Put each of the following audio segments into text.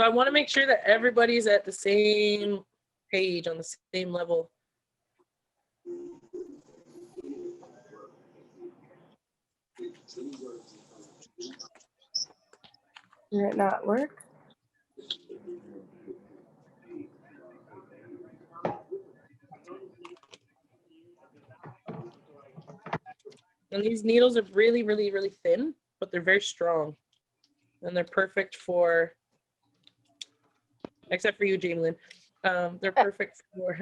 So I want to make sure that everybody's at the same page, on the same level. Did it not work? And these needles are really, really, really thin, but they're very strong. And they're perfect for, except for you, Jamelyn. They're perfect for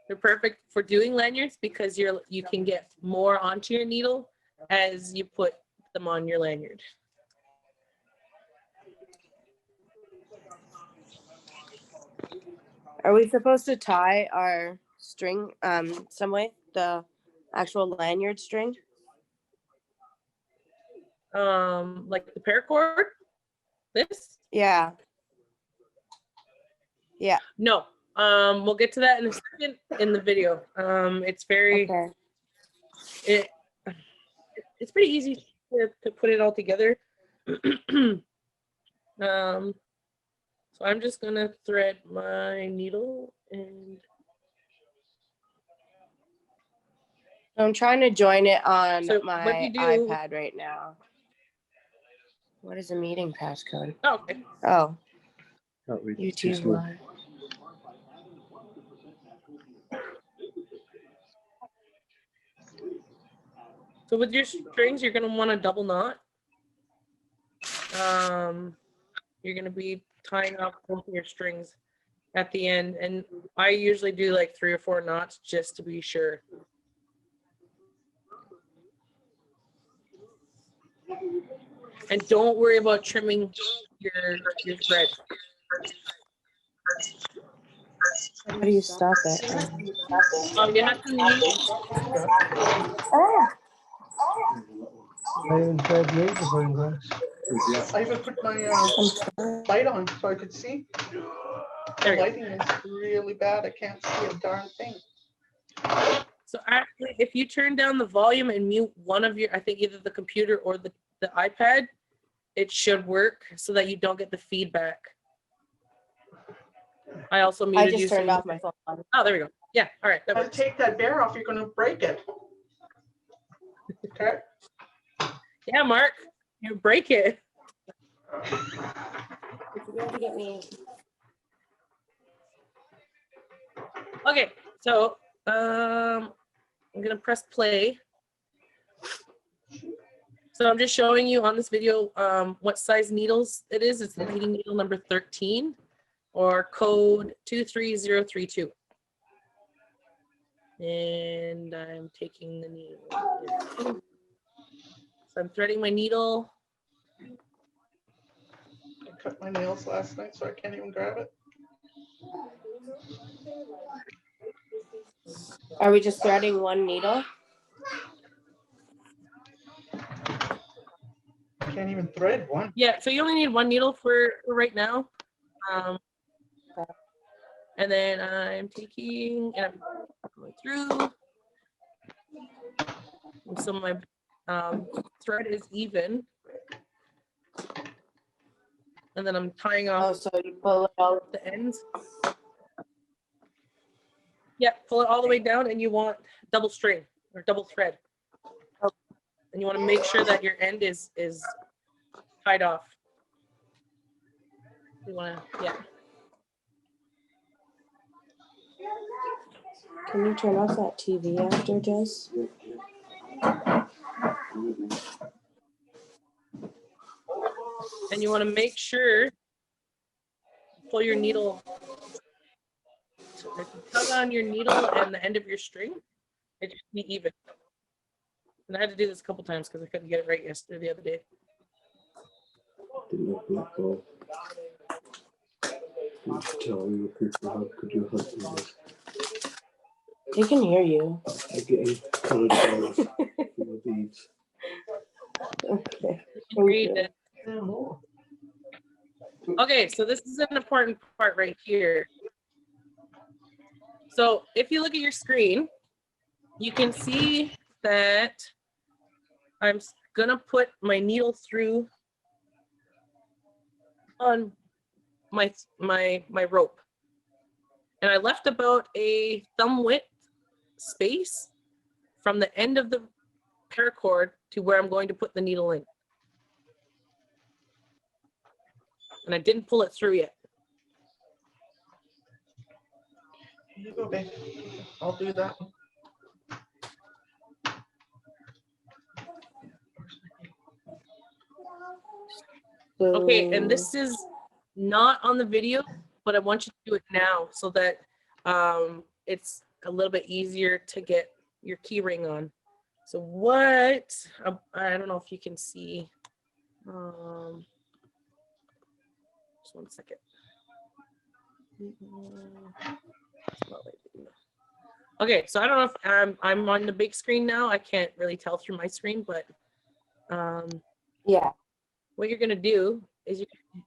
they're perfect for doing lanyards because you can get more onto your needle as you put them on your lanyard. Are we supposed to tie our string some way? The actual lanyard string? Like the paracord? This? Yeah. Yeah. No. We'll get to that in a second in the video. It's very Okay. It's pretty easy to put it all together. So I'm just gonna thread my needle and I'm trying to join it on So what my you do- iPad right now. What is a meeting passcode? oh, okay. Oh, Oh, we- YouTube Live. So with your strings, you're gonna want a double knot. You're gonna be tying up both of your strings at the end, and I usually do like 3 or 4 knots just to be sure. And don't worry about trimming your thread. How do you stop it? You have to use, I even tried magnifying glass. I even put my light on so I could see. The There you go. lighting is really bad. I can't see a darn thing. So actually, if you turn down the volume and mute one of your, I think either the computer or the iPad, it should work so that you don't get the feedback. I also muted I just you. turned off my phone. Oh, there we go. Yeah, all right. That Gotta works. take that bear off. You're gonna break it. Okay. Yeah, Mark, you break it. If you're going to get me. Okay, so I'm gonna press play. So I'm just showing you on this video what size needles it is. It's the beading needle number 13 or code 23032. And I'm taking the needle. So I'm threading my needle. I cut my nails last night, so I can't even grab it. Are we just threading one needle? I can't even thread one. Yeah, so you only need one needle for right now. And then I'm taking, and I'm going through. And so my thread is even. And then I'm tying Oh, off so you pull it out. the ends. Yeah, pull it all the way down, and you want double string or double thread. And you want to make sure that your end is tied off. You want to, yeah. Can you turn off that TV after, Jess? And you want to make sure pull your needle. So if you tug on your needle and the end of your string, it should be even. And I had to do this a couple times because I couldn't get it right yesterday, the other day. Did not let go. You should tell your people how could your husband was. He can hear you. I'm getting colored balls for the beads. Okay. Read it. Okay, so this is an important part right here. So if you look at your screen, you can see that I'm gonna put my needle through on my rope, and I left about a thumb width space from the end of the paracord to where I'm going to put the needle in. And I didn't pull it through yet. Here you go, babe. I'll do that. Okay, and this is not on the video, but I want you to do it now so that it's a little bit easier to get your key ring on. So what, I don't know if you can see, just one second. Okay, so I don't know if I'm on the big screen now. I can't really tell through my screen, but Yeah. what you're gonna do is you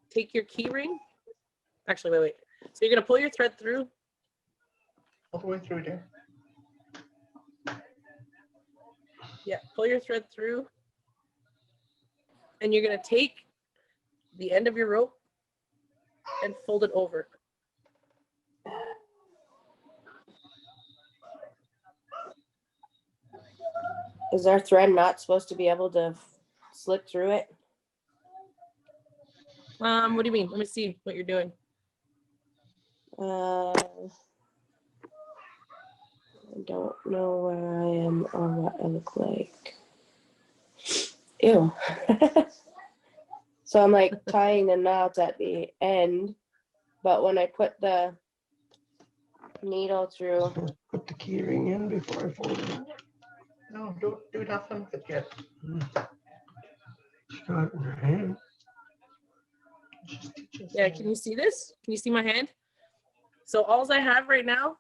take your key ring. Actually, wait. So you're gonna pull your thread through. All the way through there. Yeah, pull your thread through. And you're gonna take the end of your rope and fold it over. Is our thread not supposed to be able to slip through it? What do you mean? Let me see what you're doing. I don't know where I am or what I look like. Ew. So I'm like tying the knots at the end, but when I put the needle through, Supposed to put the key ring in before I fold it up. No, don't do nothing with it yet. She's got it in her hand. Just teach us. Yeah, can you see this? Can you see my hand? So all I have right now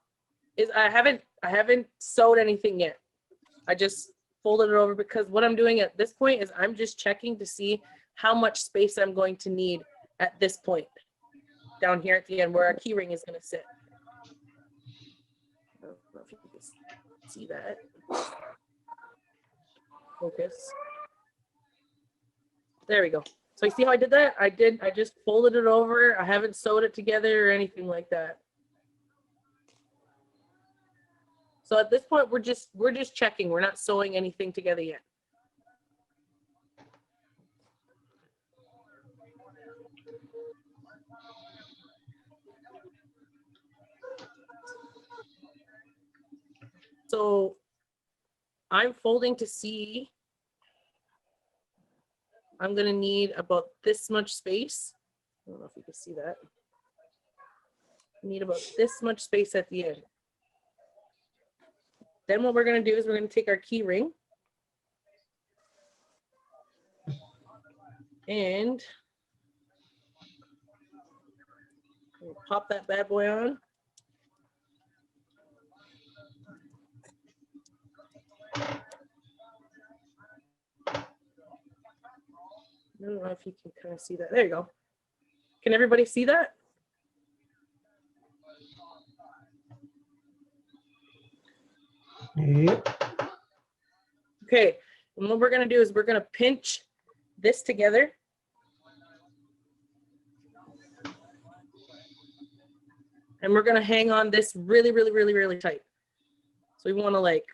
is I haven't sewed anything yet. I just folded it over because what I'm doing at this point is I'm just checking to see how much space I'm going to need at this point down here at the end where our key ring is going to sit. I don't know if you can see that. Focus. There we go. So you see how I did that? I just folded it over. I haven't sewed it together or anything like that. So at this point, we're just checking. We're not sewing anything together yet. So I'm folding to see. I'm gonna need about this much space. I don't know if you can see that. I need about this much space at the end. Then what we're gonna do is we're gonna take our key ring and we'll pop that bad boy on. I don't know if you can kind of see that. There you go. Can everybody see that? Yep. Okay, and what we're gonna do is we're gonna pinch this together. And we're gonna hang on this really, really, really, really tight. So we wanna like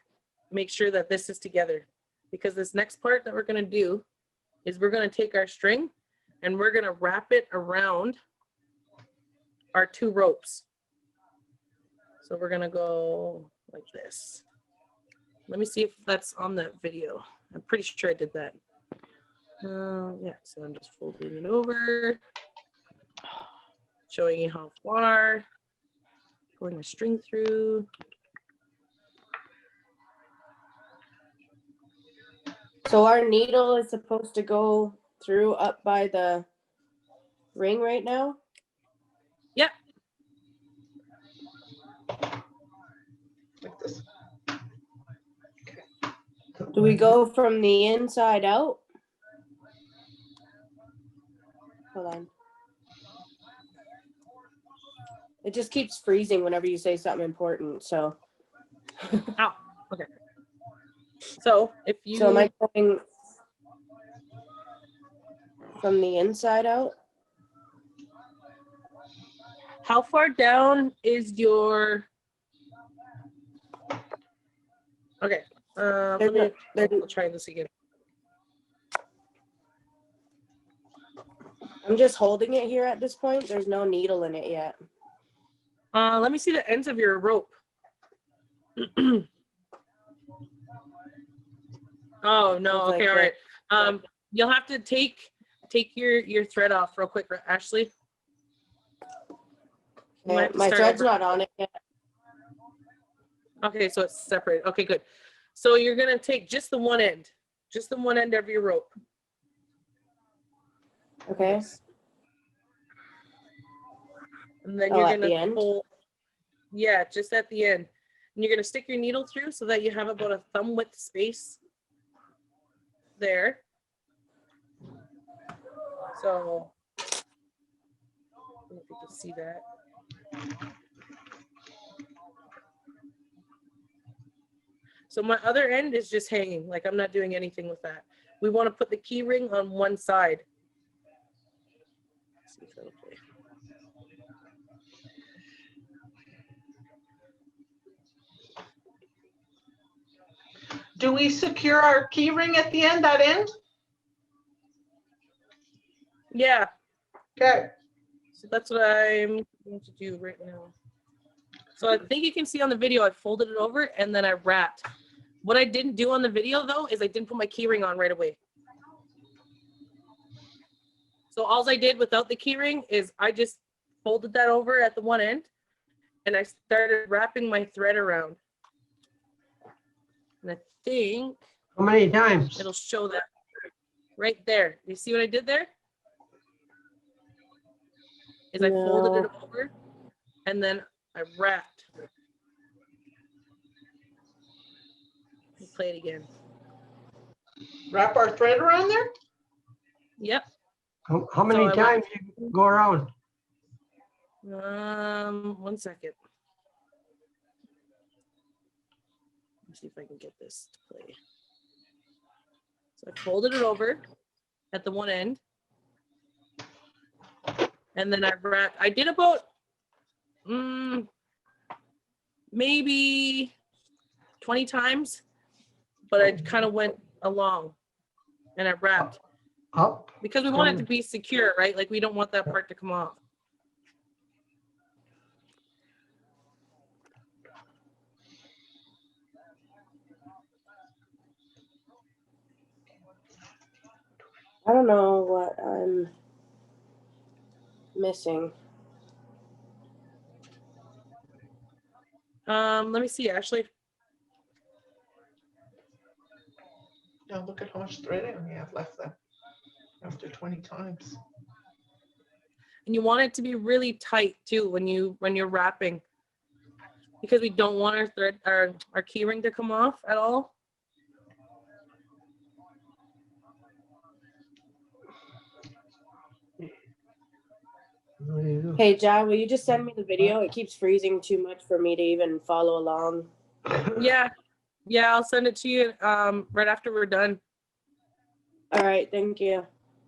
make sure that this is together because this next part that we're gonna do is we're gonna take our string and we're gonna wrap it around our two ropes. So we're gonna go like this. Let me see if that's on that video. I'm pretty sure I did that. Yeah, so I'm just folding it over, showing you how far, pulling my string through. so our needle is supposed to go through up by the ring right now? Yep. Like this. Do we go from the inside out? Hold on. It just keeps freezing whenever you say something important, so. Ow. Okay. So if you So am I going from the inside out? How far down is your? Okay. Let me. I'll try this again. I'm just holding it here at this point. There's no needle in it yet. Let me see the ends of your rope. Oh no. Looks Okay. like All right. You'll have to take your thread off real quick, Ashley. You might have to My start thread's over. not on it yet. Okay, so it's separate. Okay, good. So you're gonna take just the one end of your rope. Okay. Yes. And then Oh, you're at the gonna end? pull. Yeah, just at the end. And you're gonna stick your needle through so that you have about a thumb width space there. So I don't know if you can see that. So my other end is just hanging, like I'm not doing anything with that. We want to put the key ring on one side. Let's see if that'll play. Do we secure our key ring at the end, that end? Yeah, Okay. so that's what I'm going to do right now. So I think you can see on the video, I folded it over and then I wrapped. What I didn't do on the video though, is I didn't put my key ring on right away. So all I did without the key ring is I just folded that over at the one end and I started wrapping my thread around. And I think How many times? it'll show that right there. You see what I did there? Is I folded it over and then I wrapped. Let's play it again. Wrap our thread around there? Yep. How many I went- times you go around? 1 second. Let's see if I can get this to play. So I folded it over at the one end. And then I wrapped, I did about maybe 20 times, but I kind of went along and I wrapped Up? because we want it to be secure, right? Like we don't want that part to come off. I don't know what I'm missing. Let me see, Ashley. Now look at how much thread we have left then after 20 times. And you want it to be really tight too when you're wrapping, because we don't want our thread, our key ring to come off at all. What do you do? Hey, John, will you just send me the video? It keeps freezing too much for me to even follow along. Yeah, I'll send it to you right after we're done. All right, thank you.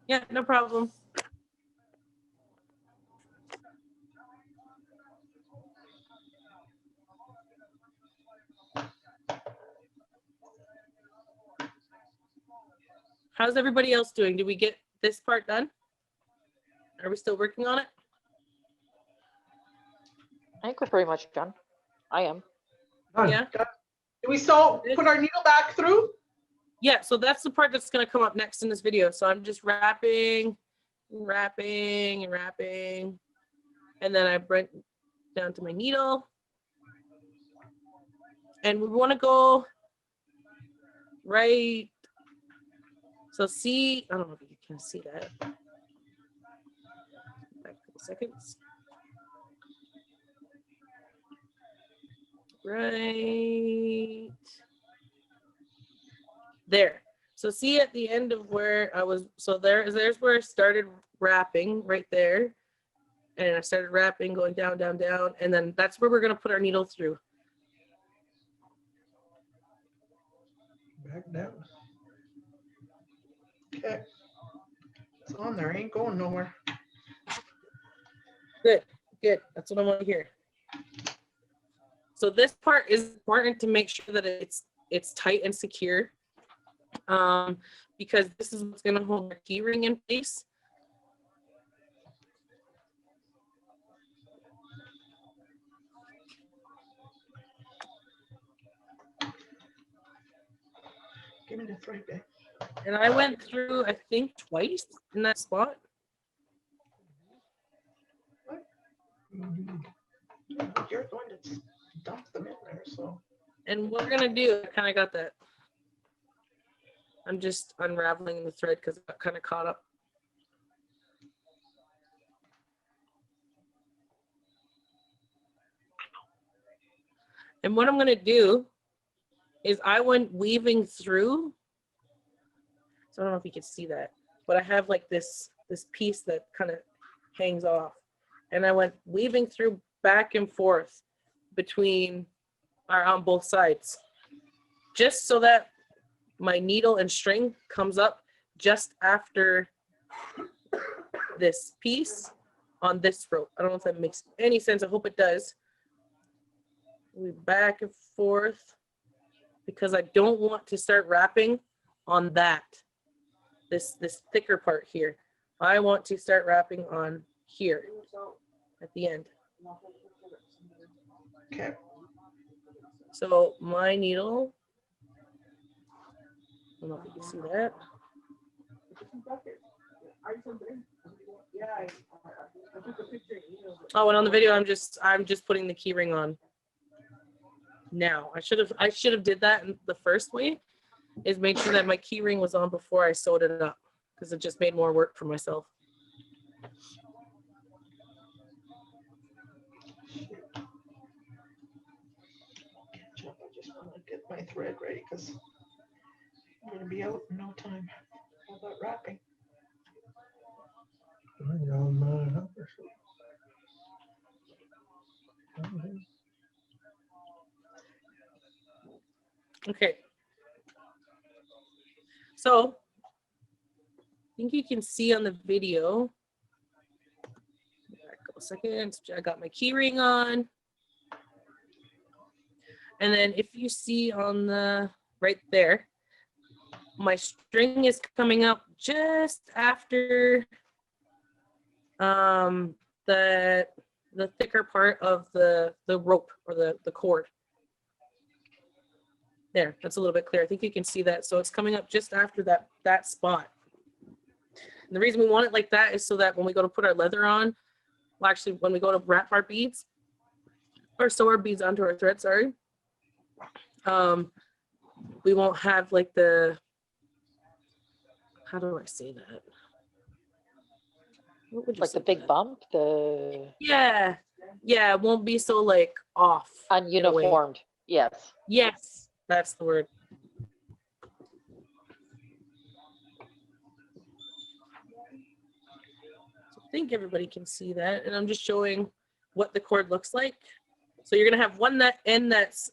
Yeah, no problem. How's everybody else doing? Did we get this part done? Are we still working on it? I think we're pretty much done. I am. Done. Yeah. Do we still put our needle back through? Yeah, so that's the part that's going to come up next in this video. So I'm just wrapping, and then I bring down to my needle. And we want to go right. So see, I don't know if you can see that. Back a couple seconds. Right there. So see at the end of where I was, so there's where I started wrapping right there. And I started wrapping, going down, down, down. And then that's where we're going to put our needle through. Back down. Okay. It's on there, ain't going nowhere. Good. Good. That's what I want to hear. So this part is important to make sure that it's tight and secure, because this is what's going to hold our key ring in place. Give me the thread, babe. And I went through, I think, twice in that spot. You're going to dump them in there, so. And what we're gonna do, I kind of got that. I'm just unraveling the thread because I got kind of caught up. And what I'm gonna do is I went weaving through. So I don't know if you can see that, but I have like this piece that kind of hangs off. And I went weaving through back and forth between on both sides, just so that my needle and string comes up just after this piece on this rope. I don't know if that makes any sense. I hope it does. We back and forth because I don't want to start wrapping on that, this thicker part here. I want to start wrapping on here at the end. Okay. So my needle, I don't know if you can see that. Oh, and on the video, I'm just putting the key ring on now. I should have did that in the first way, is make sure that my key ring was on before I sewed it up, because it just made more work for myself. I just want to get my thread ready because I'm going to be out in no time. How about wrapping? Okay. So I think you can see on the video. Back a second. I got my key ring on. And then if you see on the right there, my string is coming up just after the thicker part of the rope or the cord. There, that's a little bit clear. I think you can see that. So it's coming up just after that spot. And the reason we want it like that is so that when we go to put our leather on, well, actually, when we go to wrap our beads or sew our beads onto our thread, sorry, we won't have like how do I say that? What would you Like say the big that? bump, the Yeah, it won't be so like off. in a way. ununiformed. Yes. Yes, that's the word. So I think everybody can see that, and I'm just showing what the cord looks like. So you're gonna have one end that's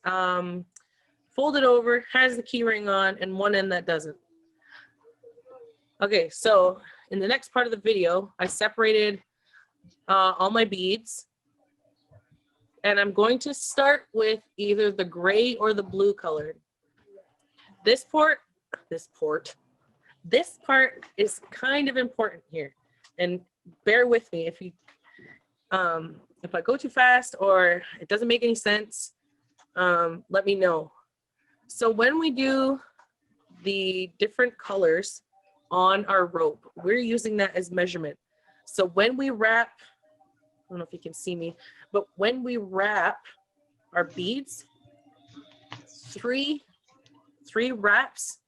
folded over, has the key ring on, and one end that doesn't. Okay, so in the next part of the video, I separated all my beads, and I'm going to start with either the gray or the blue colored. This part is kind of important here, and bear with me if I go too fast or it doesn't make any sense, let me know. So when we do the different colors on our rope, we're using that as measurement. So when we wrap, I don't know if you can see me, but when we wrap our beads, three wraps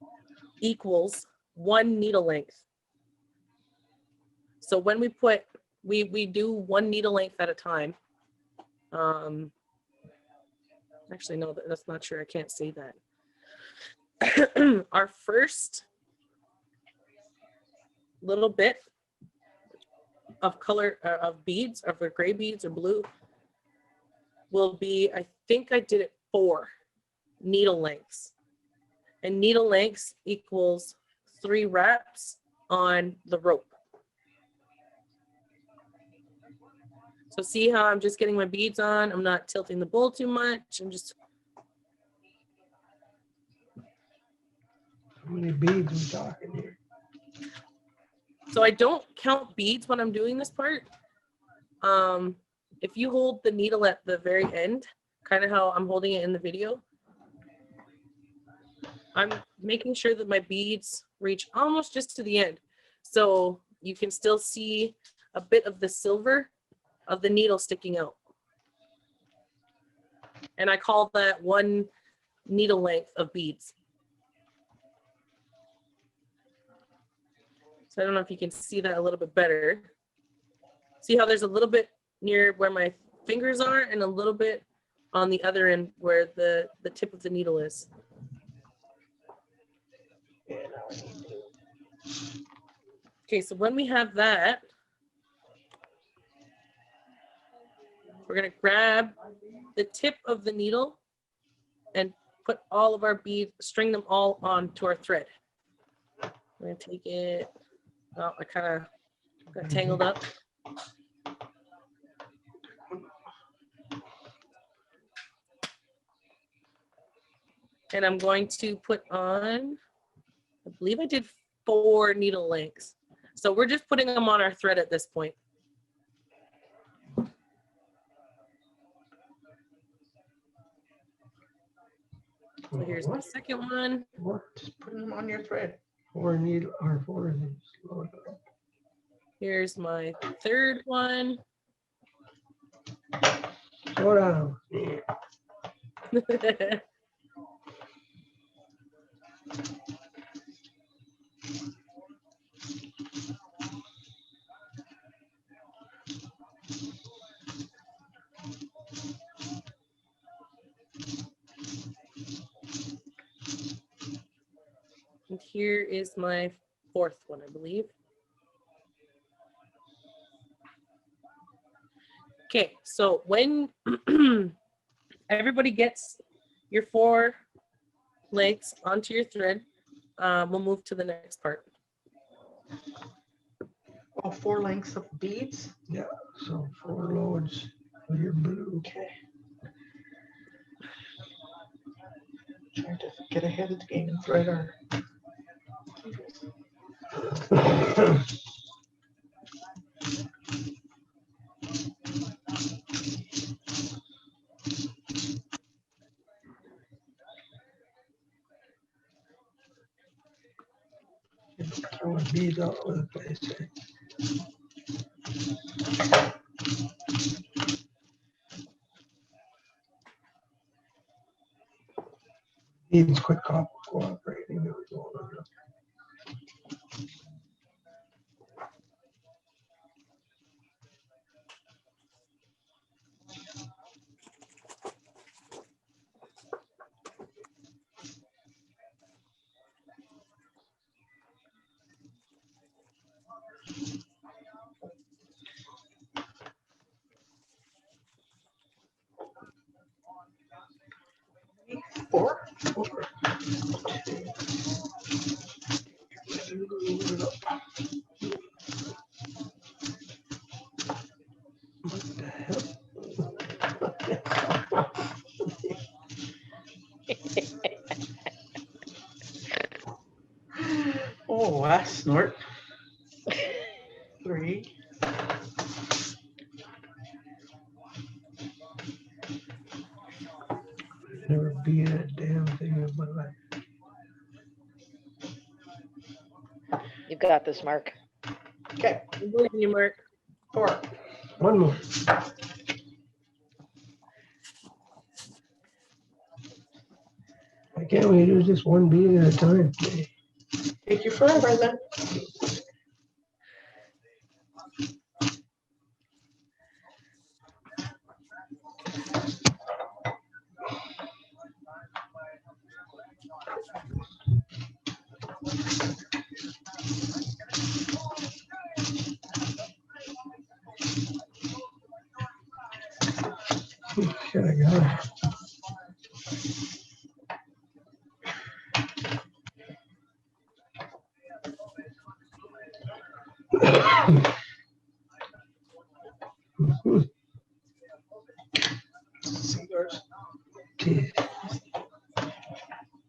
equals 1 needle length. So when we do 1 needle length at a time. Actually, no, that's not true. I can't say that. Our first little bit of color of beads, of gray beads or blue, will be, I think I did it 4 needle lengths. And needle lengths equals 3 wraps on the rope. So see how I'm just getting my beads on? I'm not tilting the bowl too much. I'm just, How many beads we talking here? so I don't count beads when I'm doing this part. If you hold the needle at the very end, kind of how I'm holding it in the video, I'm making sure that my beads reach almost just to the end. So you can still see a bit of the silver of the needle sticking out. And I call that one needle length of beads. So I don't know if you can see that a little bit better. See how there's a little bit near where my fingers are and a little bit on the other end where the tip of the needle is. Yeah, now I need to. Okay, so when we have that, we're gonna grab the tip of the needle and put all of our beads, string them all onto our thread. I'm gonna take it, oh, I kind of got tangled up. And I'm going to put on, I believe I did 4 needle lengths. So we're just putting them on our thread at this point. So here's my second one. Just putting them on your thread. 4 needle or 4 of these. Slow it down. Here's my third one. Slow down. And here is my fourth one, I believe. Okay, so when everybody gets your 4 lengths onto your thread, we'll move to the next part. Oh, 4 lengths of beads. Yeah, so 4 loads for your blue. Okay. Trying to get ahead of the game and thread our. Throwing beads all over the place. Beads quit cooperating. There we go. Four. What the hell? Oh, I snort. 3. Never beat a damn thing in my life. You got this, Mark. Okay, I believe in you, Mark. 4. One more. Why can't we do just one bead at a time? Take you forever then. Should I got it?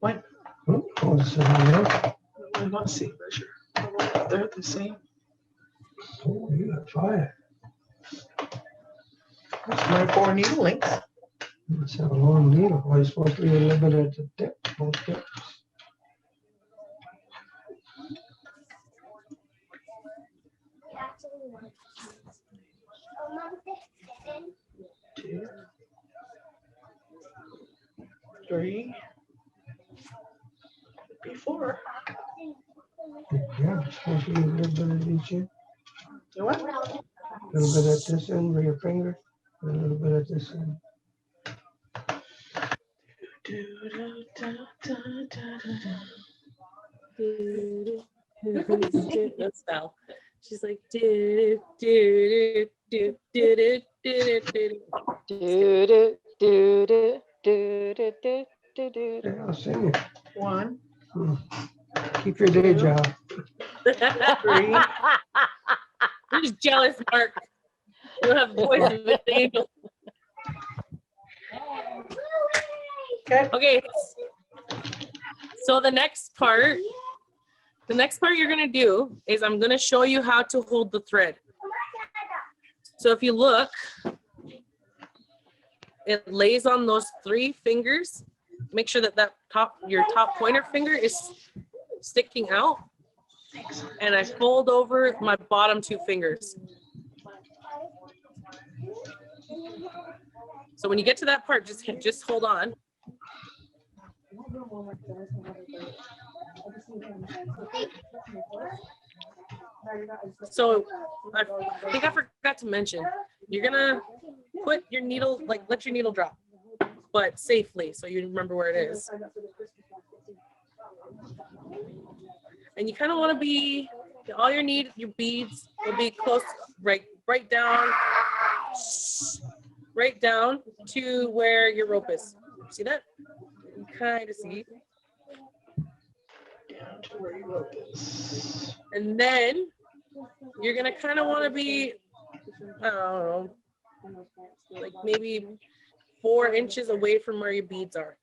What? Oh, this is enough. I'm not seeing measure. They're the same. Oh, you got 5. That's my 4 needle links. You must have a long needle. Why you supposed to leave a little bit at the tip? Both tips. Two, 3, could be 4. Yeah, it's supposed to leave a little bit at each end. You what? A little bit at this end with your finger, and a little bit at this end. That's Val. She's like, do do do do do do do do. Do do do do do do do do do. Yeah, I'll sing it. 1, Keep your day job. 3, You're just jealous, Mark. You don't have the voice of an angel. okay. Okay. So the next part you're gonna do is I'm gonna show you how to hold the thread. So if you look, it lays on those 3 fingers. Make sure that your top pointer finger is sticking out. And I fold over my bottom 2 fingers. So when you get to that part, just hold on. So I think I forgot to mention, you're gonna put your needle, like let your needle drop, but safely so you remember where it is. And you kind of want to be, all your beads will be close, right down to where your rope is. See that? You kind of see. Down to where your rope is. And then you're gonna kind of want to be, I don't know, like maybe 4 inches away from where your beads are.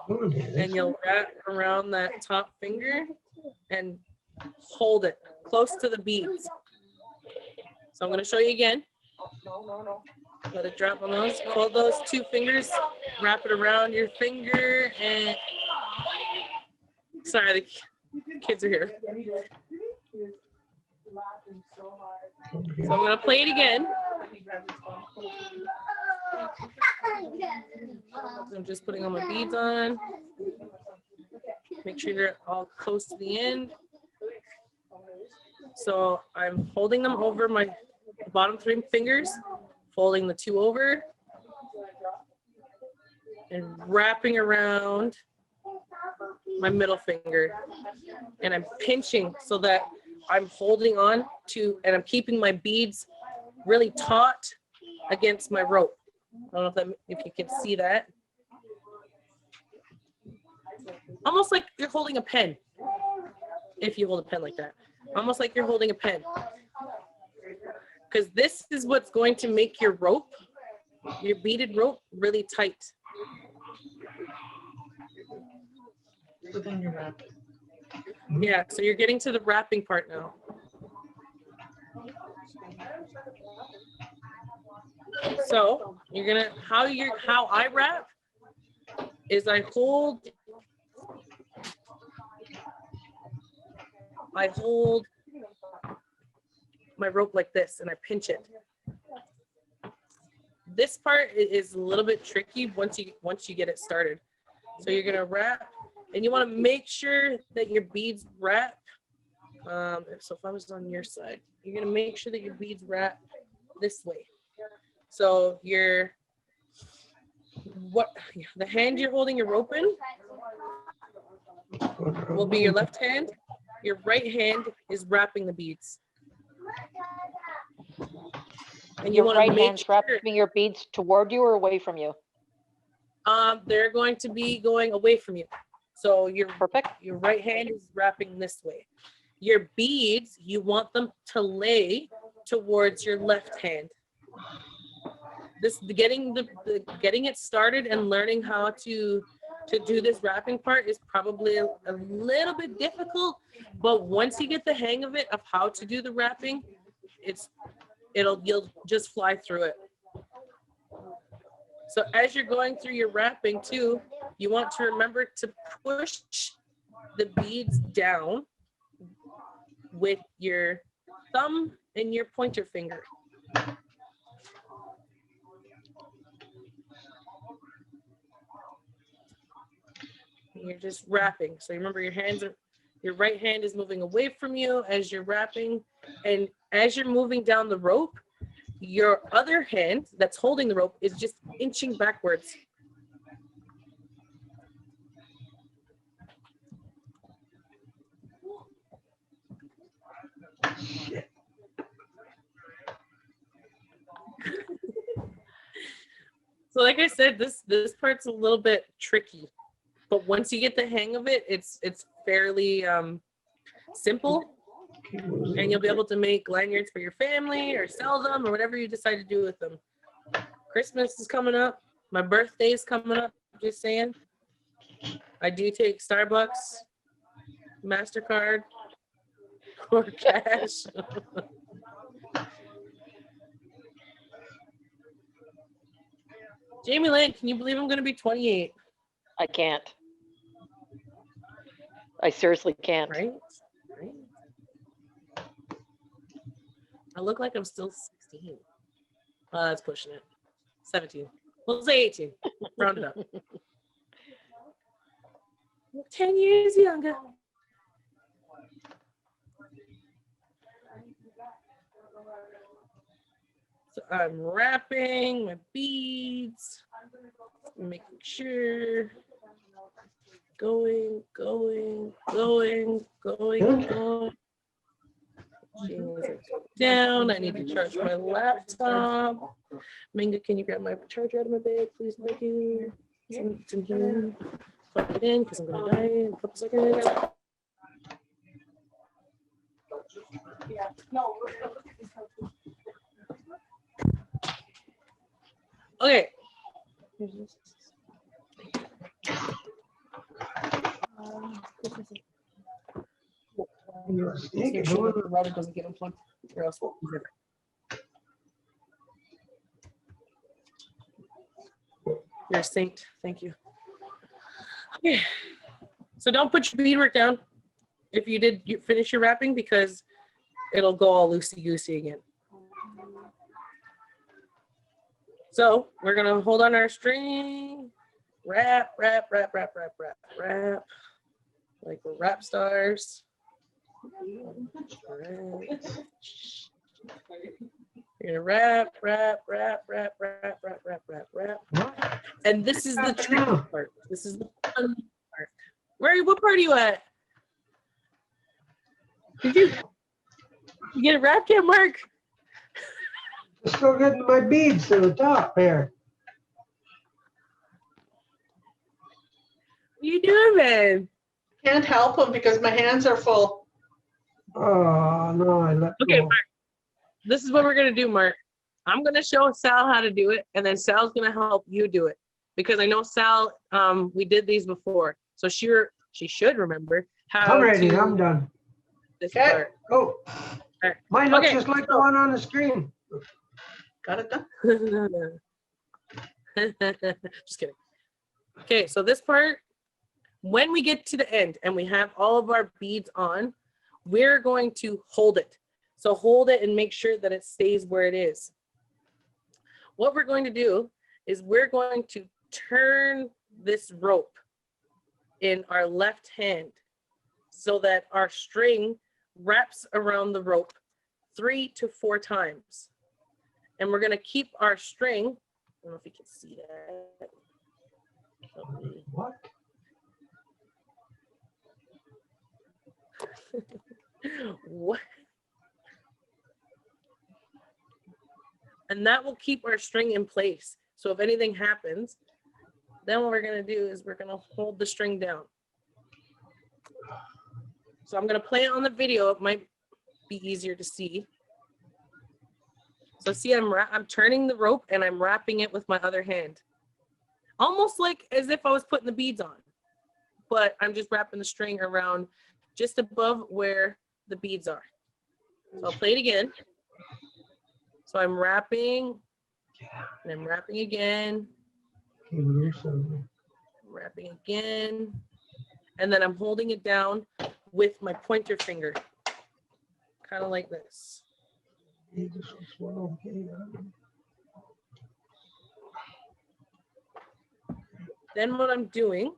And you'll wrap around that top finger and hold it close to the beads. So I'm going to show you again. Let it drop on those. Hold those 2 fingers, wrap it around your finger, and sorry, the kids are here. So I'm going to play it again. I'm just putting all my beads on. Make sure you're all close to the end. So I'm holding them over my bottom 3 fingers, folding the 2 over, and wrapping around my middle finger. And I'm pinching so that I'm holding on to, and I'm keeping my beads really taut against my rope. I don't know if you can see that. Almost like you're holding a pen. If you hold a pen like that. Almost like you're holding a pen. Because this is what's going to make your rope, your beaded rope, really tight. So then you wrap it. Yeah, so you're getting to the wrapping part now. So you're gonna, how I wrap is I hold my rope like this and I pinch it. This part is a little bit tricky once you get it started. So you're gonna wrap, and you want to make sure that your beads wrap. So if I was on your side, you're gonna make sure that your beads wrap this way. So the hand you're holding your rope in will be your left hand. Your right hand is wrapping the beads. And you Your want right to make hand's wrapping your beads toward you or away from you? They're going to be going away from you. So your Perfect. right hand is wrapping this way. Your beads, you want them to lay towards your left hand. This getting it started and learning how to do this wrapping part is probably a little bit difficult, but once you get the hang of it, of how to do the wrapping, you'll just fly through it. So as you're going through your wrapping too, you want to remember to push the beads down with your thumb and your pointer finger. You're just wrapping. So remember your right hand is moving away from you as you're wrapping. And as you're moving down the rope, your other hand that's holding the rope is just inching backwards. So like I said, this part's a little bit tricky, but once you get the hang of it, it's fairly simple, and you'll be able to make lanyards for your family or sell them or whatever you decide to do with them. Christmas is coming up. My birthday is coming up. Just saying. I do take Starbucks, MasterCard, or cash. Jamie Lynn, can you believe I'm going to be 28? I can't. I seriously can't. Right? I look like I'm still 16. That's pushing it. 17. We'll say 18. Round it up. 10 years younger. So I'm wrapping my beads, making sure. Going. Down. I need to charge my laptop. Minga, can you grab my charger out of my bag, please? Thank you. It's in here. Plug it in because I'm gonna die in a couple seconds. Okay. You're Just make sure that the router doesn't get unplugged, or else we'll lose it. You're a saint. Thank you. Okay. So don't put your beadwork down if you finish your wrapping, because it'll go all loosey-goosey again. So we're gonna hold on our string, wrap, like we're rap stars. You're gonna wrap. And this is the tricky part. This is the fun part. What part are you at? Did you get a wrap yet, Mark? Still getting my beads to the top there. What are you doing, man? Can't help them because my hands are full. Oh, no, I let Okay, go. Mark. This is what we're gonna do, Mark. I'm gonna show Sal how to do it, and then Sal's gonna help you do it, because I know Sal. We did these before, so she should remember how. I'm ready. to I'm done. This Okay. part. Go. Alright. Mine looks Okay, just like the one on the screen. Got it done. Just kidding. Okay, so this part, when we get to the end and we have all of our beads on, we're going to hold it. So hold it and make sure that it stays where it is. What we're going to do is we're going to turn this rope in our left hand so that our string wraps around the rope 3 to 4 times. And we're going to keep our string, I don't know if you can see that. What? What? And that will keep our string in place. So if anything happens, then what we're going to do is we're going to hold the string down. So I'm going to play it on the video. It might be easier to see. So see, I'm turning the rope and I'm wrapping it with my other hand. Almost like as if I was putting the beads on, but I'm just wrapping the string around just above where the beads are. So I'll play it again. So I'm wrapping and I'm wrapping again, Keep loose of it. wrapping again, and then I'm holding it down with my pointer finger, kind of like this. Hey, this was slow. Okay, Then what I'm doing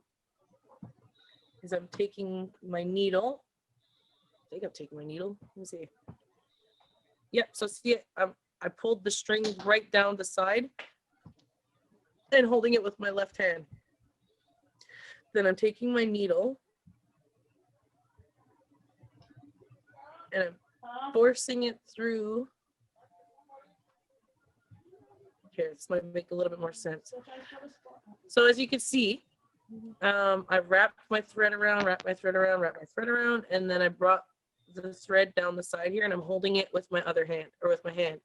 is I'm taking my needle. I think I'm taking my needle. Let me see. Yep, so see, I pulled the string right down the side and holding it with my left hand. Then I'm taking my needle and I'm forcing it through. Here, this might make a little bit more sense. So as you can see, I wrapped my thread around, wrapped my thread around, wrapped my thread around, and then I brought the thread down the side here and I'm holding it with my other hand, or with my hand.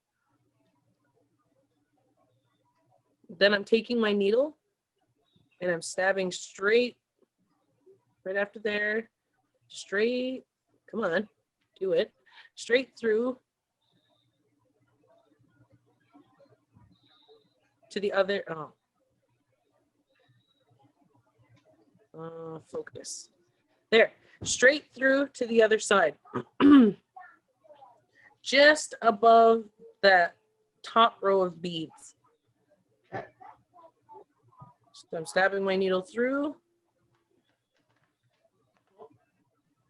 Then I'm taking my needle and I'm stabbing straight, right after there, straight, come on, do it, straight through to the other, focus. There, straight through to the other side. Just above that top row of beads. So I'm stabbing my needle through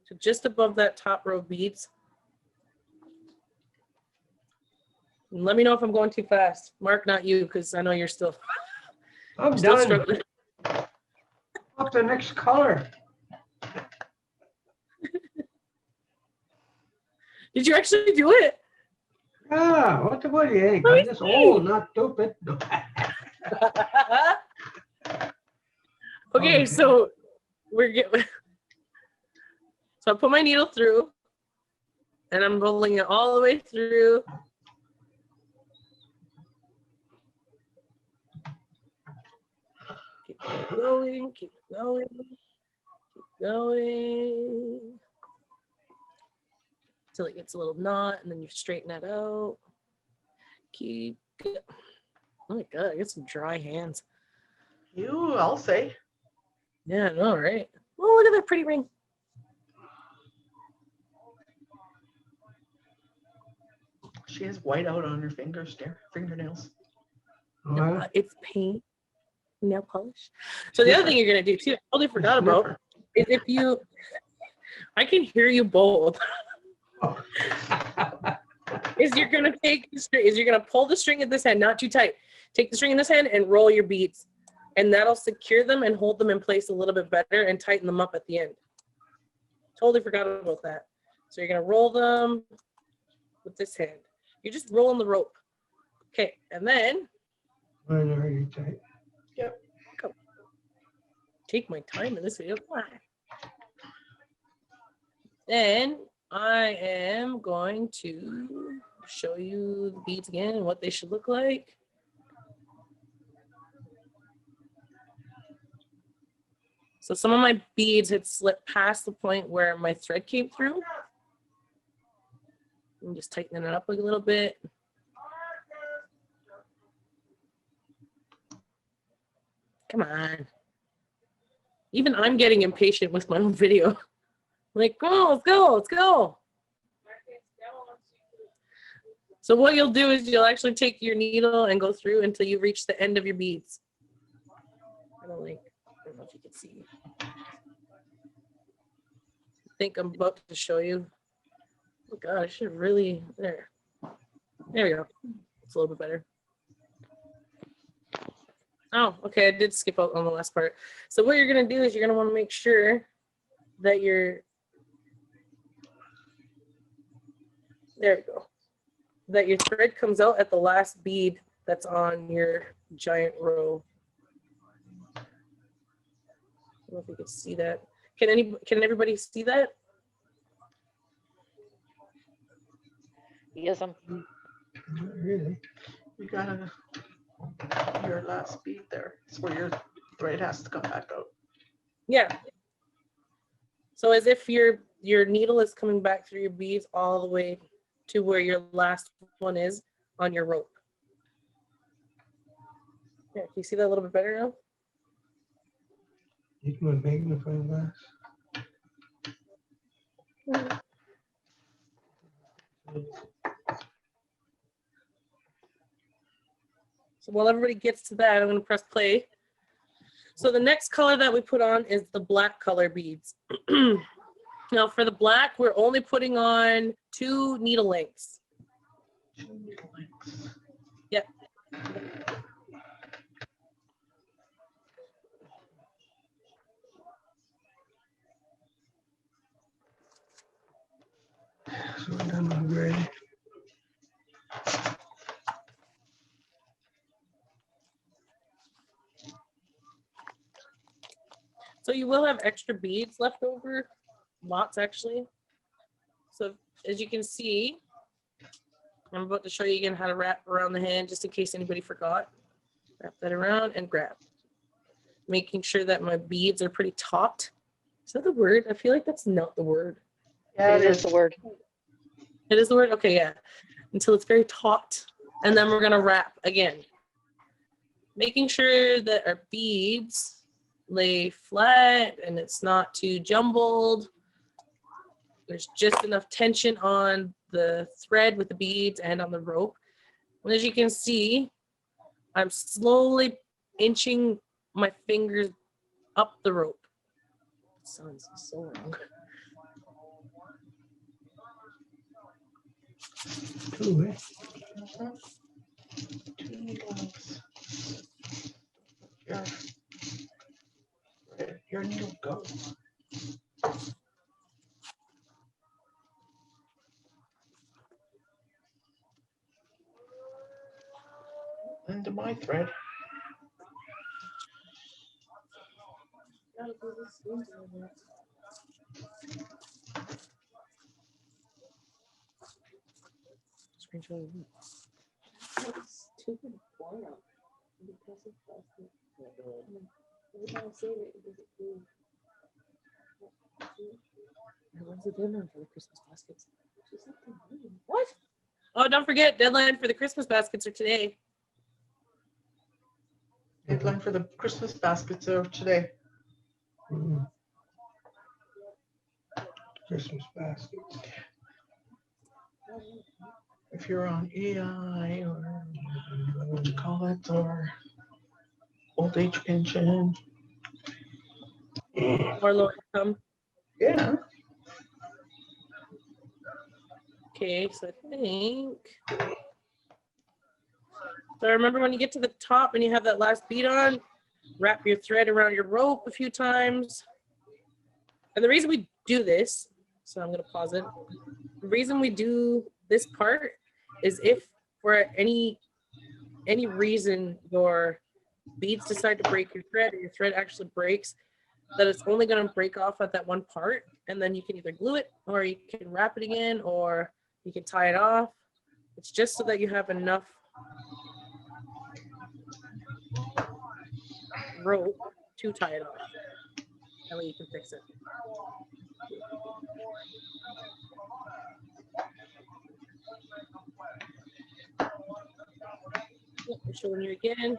to just above that top row of beads. And let me know if I'm going too fast. Mark, not you, because I know you're still I'm still done. struggling. Up the next color. Did you actually do it? Ah, what do you think? Let me I'm just see. old, not stupid. Okay, so we're getting. So I put my needle through, and I'm rolling it all the way through. Keep going, keep going, keep going. Till it gets a little knot, and then you straighten that out. Keep. Oh my god, I got some dry hands. I'll say. Yeah, I know, right? Oh, look at that pretty ring. She has white out on her fingernails. What? It's paint, nail polish. So the other thing you're gonna do too, I totally forgot about, is if you, I can hear you both. Is you're gonna take the string, is you're gonna pull the string in this hand, not too tight. Take the string in this hand and roll your beads, and that'll secure them and hold them in place a little bit better and tighten them up at the end. Totally forgot about that. So you're gonna roll them with this hand. You're just rolling the rope. Okay, and then Mine are already tight. take my time in this video. Then I am going to show you the beads again and what they should look like. So some of my beads had slipped past the point where my thread came through. I'm just tightening it up a little bit. Come on. Even I'm getting impatient with my own video. Like, go, let's go, let's go. So what you'll do is you'll actually take your needle and go through until you reach the end of your beads. I don't know if you can see. I think I'm about to show you. Oh God, I should really, there. There we go. It's a little bit better. Oh, okay, I did skip out on the last part. So what you're gonna do is you're gonna wanna make sure that there we go. That your thread comes out at the last bead that's on your giant row. I don't know if you can see that. Can everybody see that? Yes, Not really. You gotta, your last bead there, it's where your thread has to come back out. Yeah. So as if your needle is coming back through your beads all the way to where your last one is on your rope. Yeah, can you see that a little bit better now? Need my magnifying glass. So while everybody gets to that, I'm going to press play. So the next color that we put on is the black color beads. Now for the black, we're only putting on 2 needle lengths. 2 needle lengths. Yep. So we're done with gray. So you will have extra beads left over, lots actually. So as you can see, I'm about to show you again how to wrap around the hand just in case anybody forgot. Wrap that around and grab. Making sure that my beads are pretty taut. Is that the word? I feel like that's not the word. Yeah, It is the word. It is the word? Okay, yeah. Until it's very taut. And then we're gonna wrap again. Making sure that our beads lay flat and it's not too jumbled. There's just enough tension on the thread with the beads and on the rope. And as you can see, I'm slowly inching my fingers up the rope. Sounds so wrong. Cool, eh? 2 needle lengths. Your needle goes. Into my thread. What? Oh, don't forget, deadline for the Christmas baskets are today. Deadline for the Christmas baskets of today. Mm. Christmas baskets. If you're on EI or what you call it, or old age pension. Or low income. Yeah. Okay, so I think. So remember when you get to the top and you have that last bead on, wrap your thread around your rope a few times. And the reason we do this, so I'm going to pause it. The reason we do this part is if for any reason your beads decide to break your thread or your thread actually breaks, that it's only going to break off at that one part, and then you can either glue it or you can wrap it again or you can tie it off. It's just so that you have enough rope to tie it off. That way you can fix it. I'm showing you again.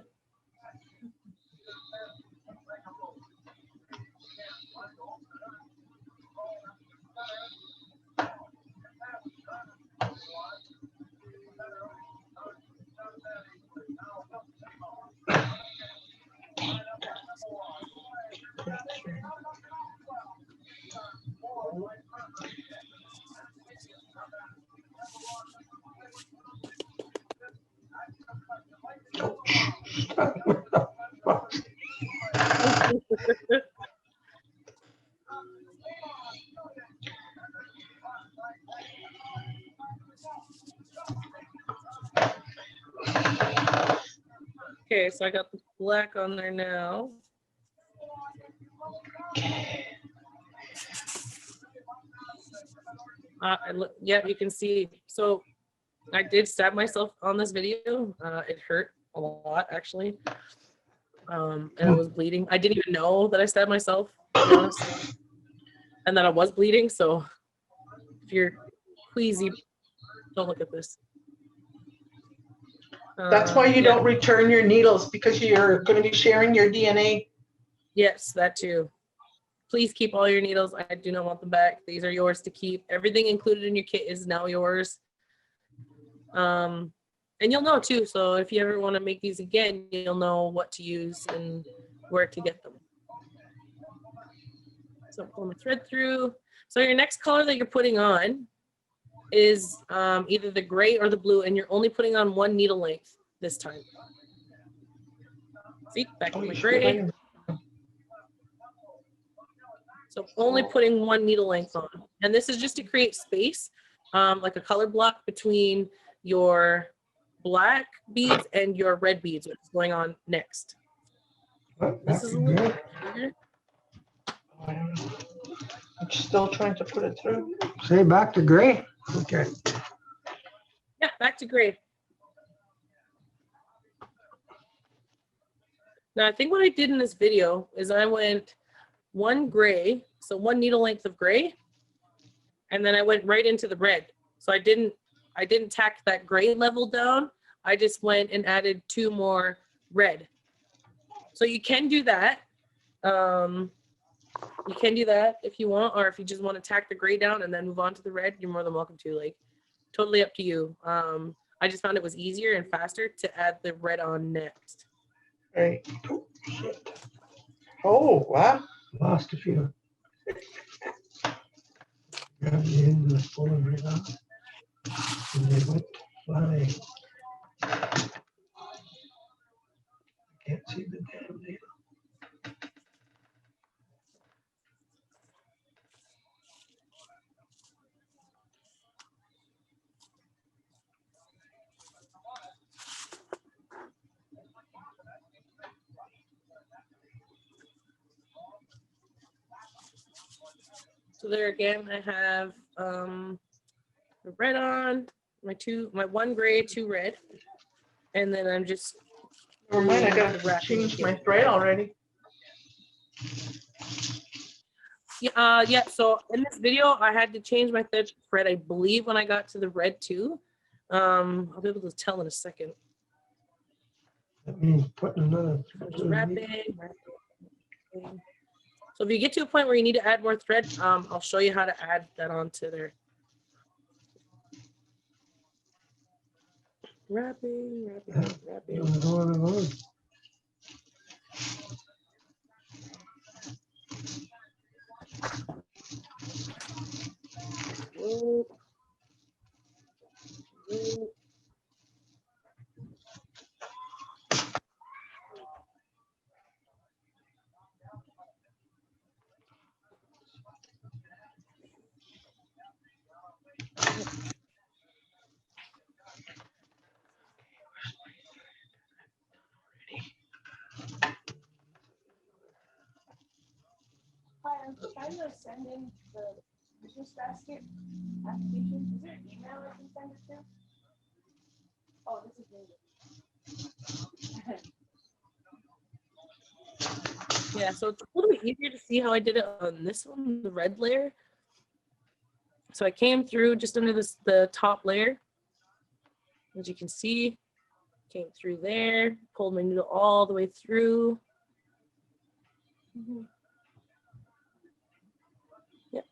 Okay, so I got the black on there now. Yeah, you can see. So I did stab myself on this video. It hurt a lot, actually. And I was bleeding. I didn't even know that I stabbed myself, to be honest. And that I was bleeding. So if you're queasy, don't look at this. That's why you Yeah. don't return your needles, because you're going to be sharing your DNA. Yes, that too. Please keep all your needles. I do not want them back. These are yours to keep. Everything included in your kit is now yours. And you'll know too. So if you ever want to make these again, you'll know what to use and where to get them. So pull my thread through. So your next color that you're putting on is either the gray or the blue, and you're only putting on one needle length this time. See, back to my gray. So only putting one needle length on. And this is just to create space, like a color block between your black beads and your red beads, which is going on next. This is a little bigger. I don't know. I'm still trying to put it through. Say back to gray. Okay. Yeah, back to gray. Now, I think what I did in this video is I went one gray, so one needle length of gray, and then I went right into the red. So I didn't tack that gray level down. I just went and added 2 more red. So you can do that. You can do that if you want, or if you just want to tack the gray down and then move on to the red, you're more than welcome to. Like, totally up to you. I just found it was easier and faster to add the red on next. Right. Oh, shit. Oh, wow. Lost a few. Grab the end of the full of it up. And they went flying. Can't see the damn needle. So there again, I have the red on, my 1 gray, 2 red, and then I'm just Never mind, I the gotta wrapping change again. my thread already. Yeah. So in this video, I had to change my thread, I believe, when I got to the red too. I'll be able to tell in a second. That means putting another. I'm just wrapping. So if you get to a point where you need to add more thread, I'll show you how to add that onto there. Wrapping. Whoa. Whoa. Hi, I'm trying to send in the Christmas basket application. Is there an email I can send it to? Oh, this is Beaded. Yeah, so it's a little bit easier to see how I did it on this one, the red layer. So I came through just under the top layer. As you can see, came through there, pulled my needle all the way through. Yep,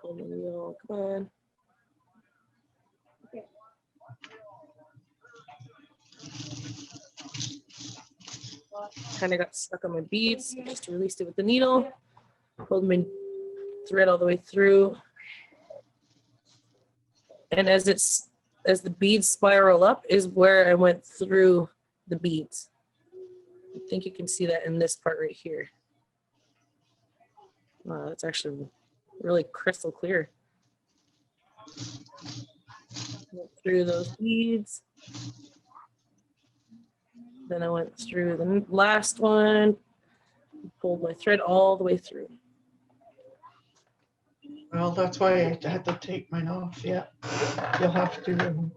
pulled my needle, come on. Okay. Kind of got stuck on my beads, just released it with the needle, pulled my thread all the way through. And as the beads spiral up is where I went through the beads. I think you can see that in this part right here. Wow, that's actually really crystal clear. Went through those beads. Then I went through the last one, pulled my thread all the way through. Well, that's why I had to take mine off. Yeah, you'll have to.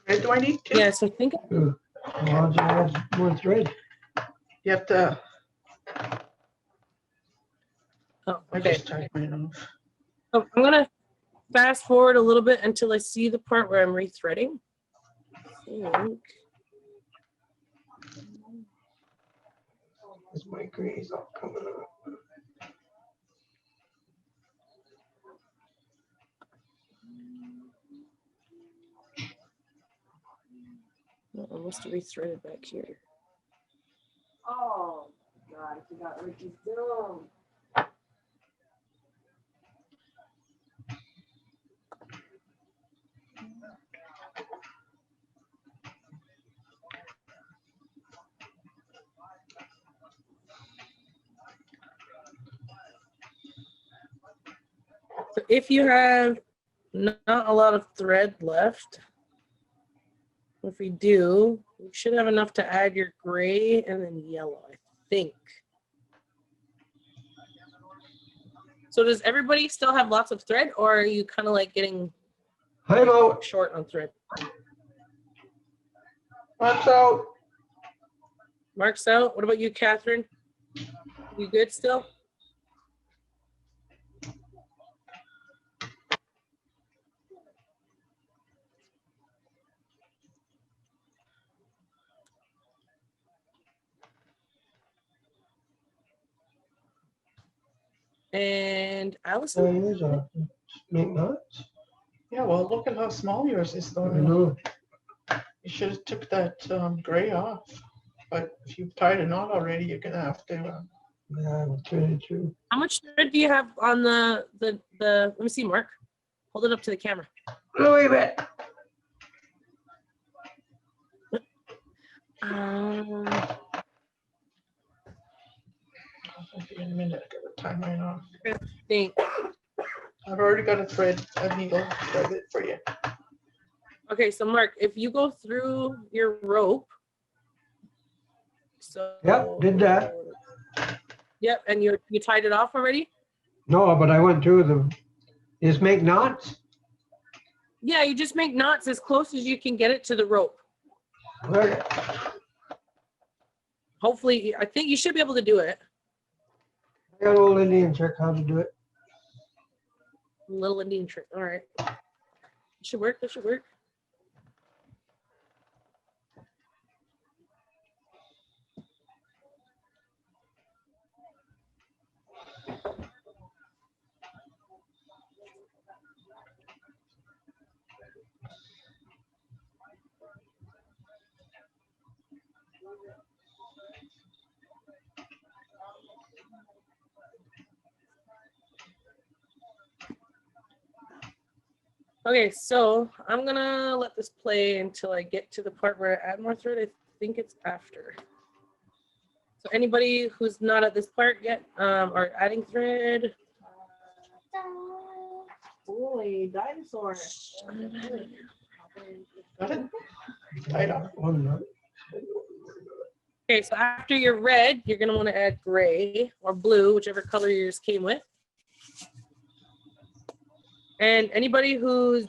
Thread do I need to? Yeah, so think Well, I'll just add more thread. You have to, oh, I okay. just tied mine off. So I'm gonna fast forward a little bit until I see the part where I'm rethreading. I think. As my gray's all coming up. No, I must have rethreaded back here. Oh, God, I forgot Ricky's doing. So if you have not a lot of thread left, if we do, you should have enough to add your gray and then yellow, I think. So does everybody still have lots of thread, or are you kind of like getting I'm out. short on thread? Mark's out. Mark's out. What about you, Catherine? You good still? And So Allison? here's a make knots. Yeah, well, look at how small yours is though. I know. You should have took that gray off. But if you've tied a knot already, you're gonna have to. Yeah, I'm threaded through. How much thread do you have on the let me see, Mark. Hold it up to the camera. Oh, wait a minute. In a minute, I gotta tie mine off. Think. I've already got a needle threaded for you. Okay, so Mark, if you go through your rope, so Yep, did that. Yep, and you tied it off already? No, but I went through the, just make knots. Yeah, you just make knots as close as you can get it to the rope. Okay. Hopefully, I think you should be able to do it. I got old Indian trick how to do it. Little Indian trick. All right. It should work. This should work. Okay, so I'm gonna let this play until I get to the part where I add more thread. I think it's after. So anybody who's not at this part yet, are adding thread. Boy, dinosaur. Got it? Tied off. One knot. Okay, so after your red, you're gonna want to add gray or blue, whichever color yours came with. And anybody who's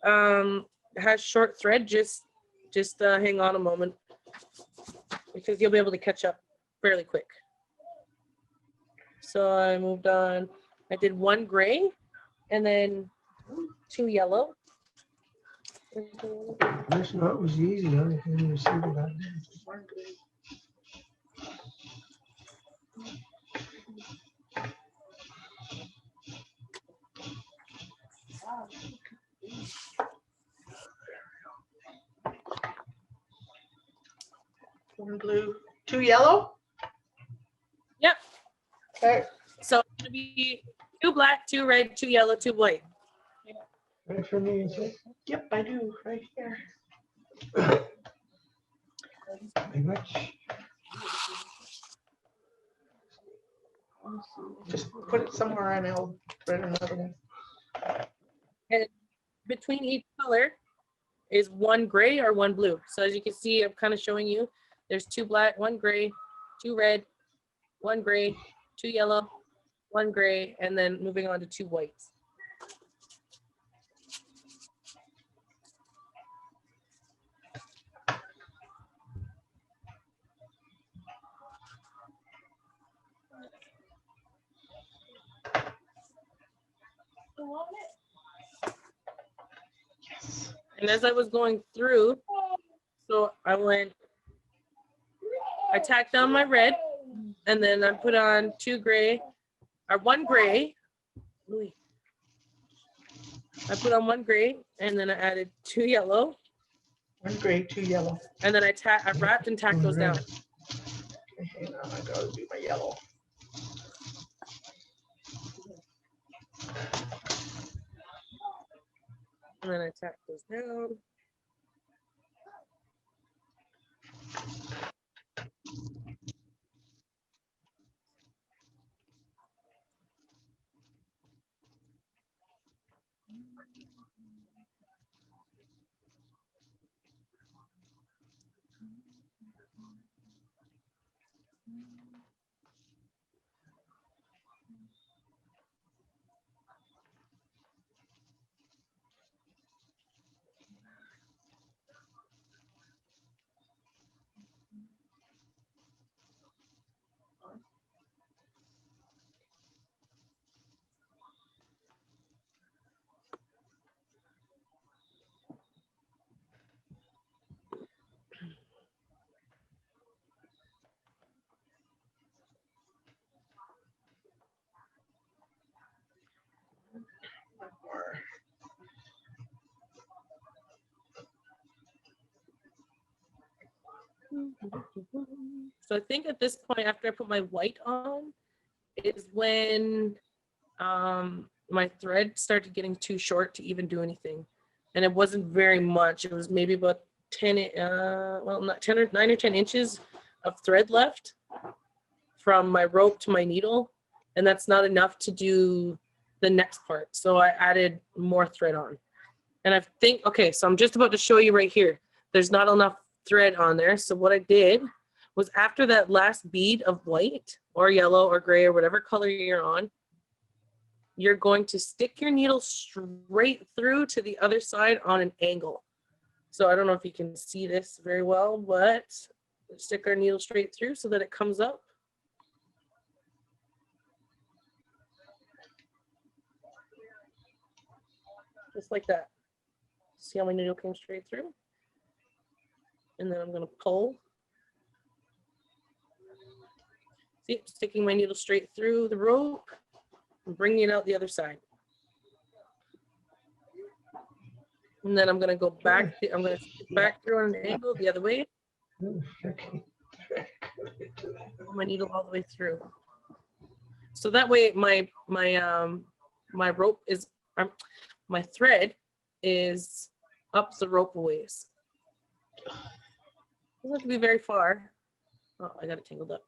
has short thread, just hang on a moment, because you'll be able to catch up fairly quick. So I moved on. I did one gray and then 2 yellow. This knot was easy. I can't even see what I did. One blue, 2 yellow. Yep. Okay. So it's gonna be 2 black, 2 red, 2 yellow, 2 white. Right for me, is it? Yep, I do right here. Very much. Just put it somewhere and I'll thread another one. And between each color is 1 gray or 1 blue. So as you can see, I'm kind of showing you, there's 2 black, 1 gray, 2 red, 1 gray, 2 yellow, 1 gray, and then moving on to 2 whites. And as I was going through, so I tacked on my red, and then I put on 2 gray, or 1 gray. Ooh. I put on 1 gray, and then I added 2 yellow, 1 gray, 2 yellow. and then I wrapped and tacked those down. Okay, hang on, I gotta do my yellow. And then I tacked those down. Or So I think at this point, after I put my white on, is when my thread started getting too short to even do anything. And it wasn't very much. It was maybe about 10, well, not 10 or 9 or 10 inches of thread left from my rope to my needle. And that's not enough to do the next part. So I added more thread on. And I think, okay, so I'm just about to show you right here. There's not enough thread on there. So what I did was after that last bead of white or yellow or gray or whatever color you're on, you're going to stick your needle straight through to the other side on an angle. So I don't know if you can see this very well, but stick our needle straight through so that it comes up. Just like that. See how my needle came straight through? And then I'm going to pull. See, sticking my needle straight through the rope and bringing it out the other side. And then I'm going to go back. I'm going to stick back through on an angle the other way. Okay. Pull my needle all the way through. So that way my rope is, my thread is up the rope a ways. Doesn't have to be very far. Oh, I got it tangled up.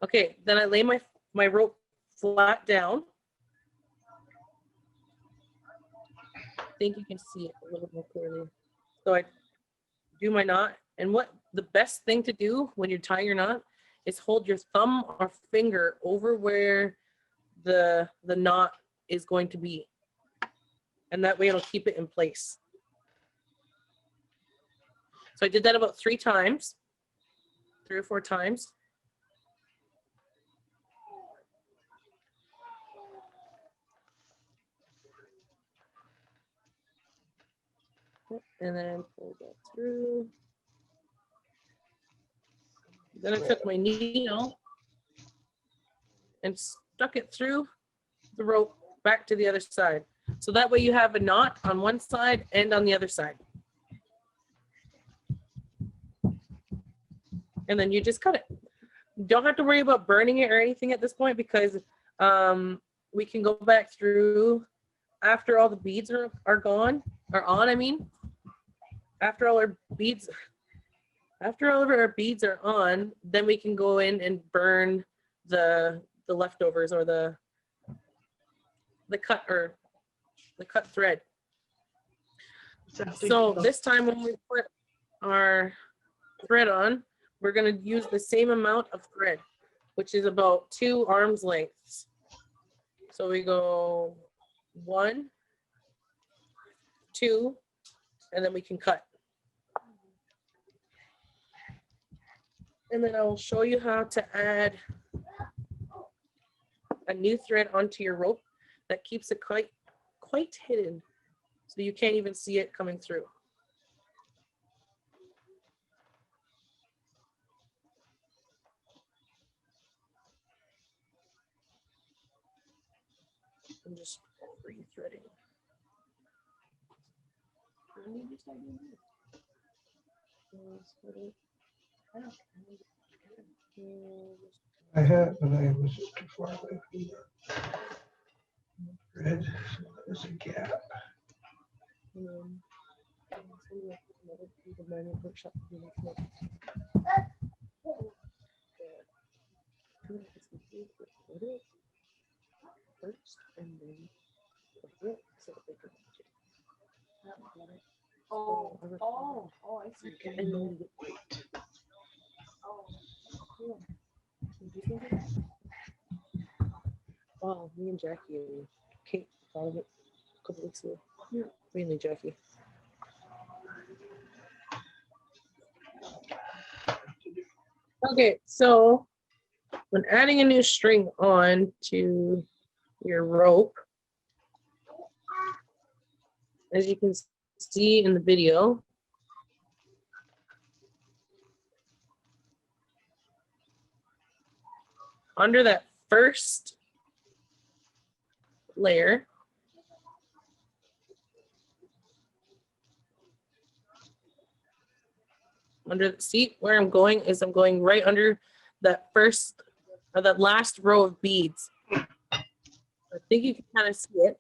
Okay, then I lay my rope flat down. I think you can see it a little more clearly. So I do my knot, and what the best thing to do when you're tying your knot is hold your thumb or finger over where the knot is going to be, and that way it'll keep it in place. So I did that about 3 times, 3 or 4 times. And then pull that through. Then I took my needle and stuck it through the rope back to the other side. So that way you have a knot on one side and on the other side. And then you just cut it. You don't have to worry about burning it or anything at this point, because we can go back through after all the beads are gone, or on, I mean. After all our beads, after all of our beads are on, then we can go in and burn the leftovers or the cut thread. So this time when we put our thread on, we're going to use the same amount of thread, which is about 2 arms lengths. So we go 1, 2, and then we can cut. And then I will show you how to add a new thread onto your rope that keeps it quite hidden. So you can't even see it coming through. I'm just re-threading. I had, but I was just too far away from the thread, so there's a gap. First, and then it so that they can watch it. Oh, I see. And then Wait. Oh, cool. Do you think it? Oh, me and Jackie and Kate thought of it a couple weeks ago. Yeah. Mainly Jackie. Okay, so when adding a new string on to your rope, as you can see in the video, under that first layer, under the seat, where I'm going is I'm going right under that first or that last row of beads. I think you can kind of see it.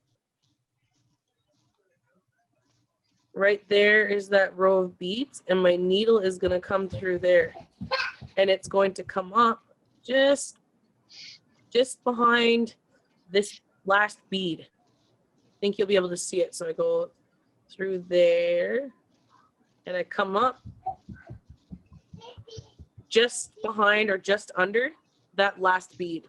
Right there is that row of beads, and my needle is going to come through there, and it's going to come up just behind this last bead. I think you'll be able to see it. So I go through there, and I come up just behind or just under that last bead,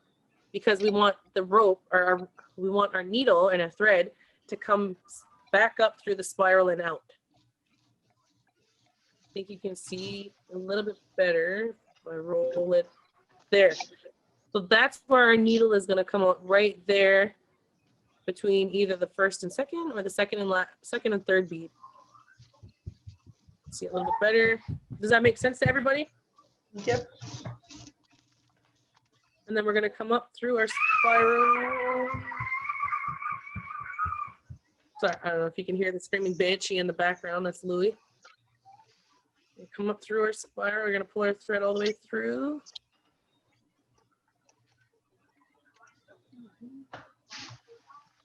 because we want the rope or we want our needle and a thread to come back up through the spiral and out. I think you can see a little bit better if I roll it there. So that's where our needle is going to come out, right there between either the first and second or the second and third bead. See it a little bit better. Does that make sense to everybody? Yep. And then we're going to come up through our spiral. Sorry, I don't know if you can hear the screaming banshee in the background. That's Louie. We come up through our spiral. We're going to pull our thread all the way through.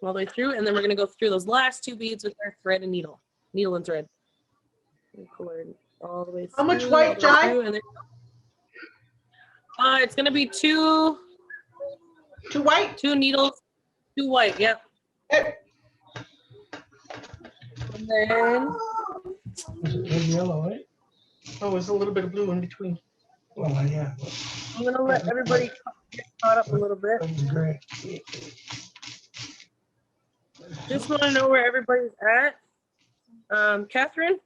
All the way through, and then we're going to go through those last two beads with our thread and needle and thread. And pull her all the way through. How much white, Jai? And then, it's going to be two white? Two needles, two white, yep. Eh, And then, Is it red, yellow, right? Oh, there's a little bit of blue in between. Well, yeah. I'm going to let everybody get caught up a little bit. That's great. Just want to know where everybody's at. Catherine?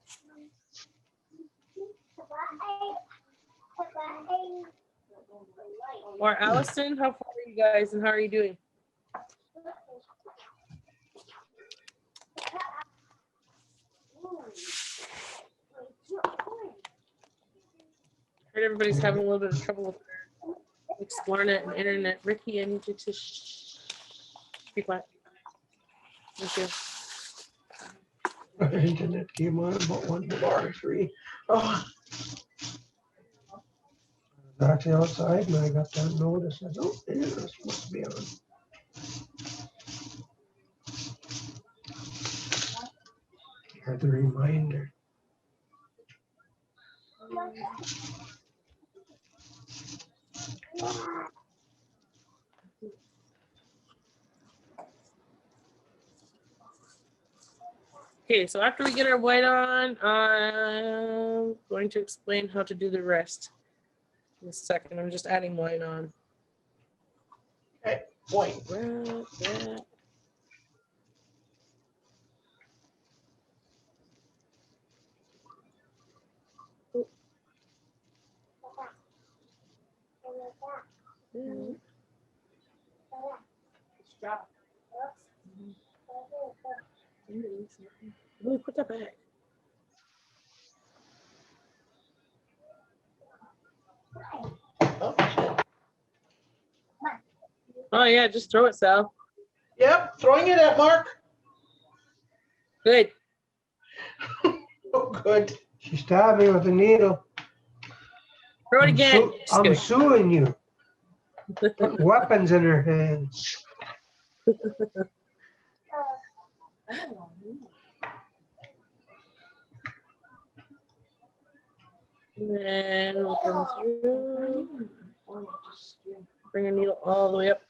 Or Allison, how far are you guys and how are you doing? Heard everybody's having a little bit of trouble with their Explorer and internet. Ricky, I need you to be quiet. Thank you. The internet came on about 1 bar 3. Oh, Actually outside, and I got that notice. I said, oh, the internet must be on. Or the reminder. Okay, so after we get our white on, I'm going to explain how to do the rest in a second. I'm just adding white on. okay, white. Right there. Let me put that back. Oh, shit. Oh yeah, just throw it, Sal. Yep, throwing it at Mark. Good. Oh, good. She stabbed me with a needle. Throw it again. Just I'm kidding. suing you. Put weapons in her hands. And then we'll come through. Bring your needle all the way up.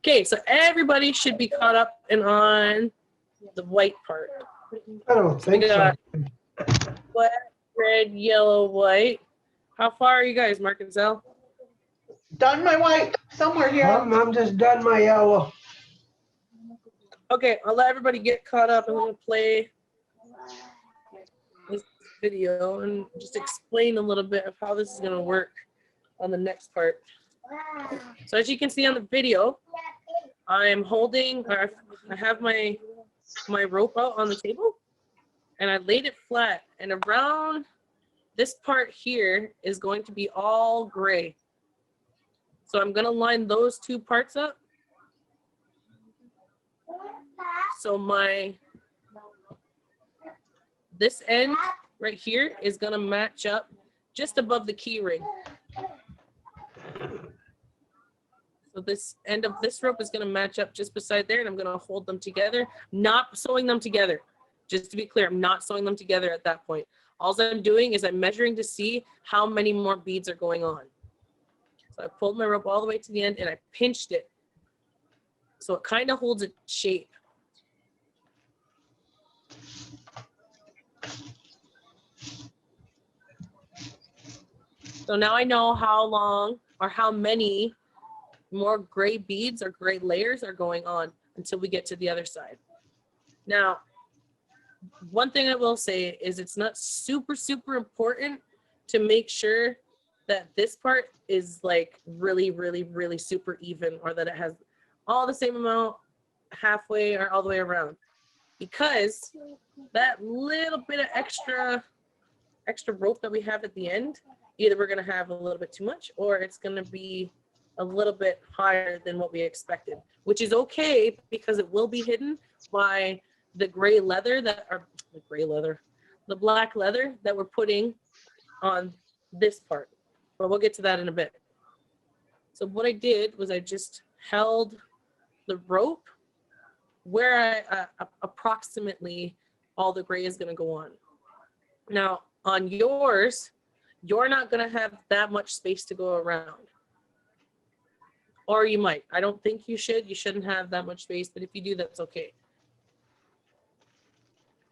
Okay, so everybody should be caught up and on the white part. I don't So we think so. got black, red, yellow, white. How far are you guys, Mark and Sal? Done my white somewhere here. I'm just done my yellow. Okay, I'll let everybody get caught up. I'm gonna play this video and just explain a little bit of how this is gonna work on the next part. So as you can see on the video, I'm holding, or I have my rope out on the table, and I laid it flat, and around this part here is going to be all gray. So I'm gonna line those two parts up. So this end right here is gonna match up just above the key ring. So this end of this rope is gonna match up just beside there, and I'm gonna hold them together, not sewing them together. Just to be clear, I'm not sewing them together at that point. All I'm doing is I'm measuring to see how many more beads are going on. So I pulled my rope all the way to the end and I pinched it. So it kind of holds its shape. So now I know how long or how many more gray beads or gray layers are going on until we get to the other side. Now, one thing I will say is it's not super, super important to make sure that this part is like really, really, really super even, or that it has all the same amount halfway or all the way around. Because that little bit of extra rope that we have at the end, either we're gonna have a little bit too much or it's gonna be a little bit higher than what we expected, which is okay because it will be hidden by the gray leather the black leather that we're putting on this part. But we'll get to that in a bit. So what I did was I just held the rope where approximately all the gray is going to go on. Now on yours, you're not going to have that much space to go around. Or you might. I don't think you should. You shouldn't have that much space, but if you do, that's okay.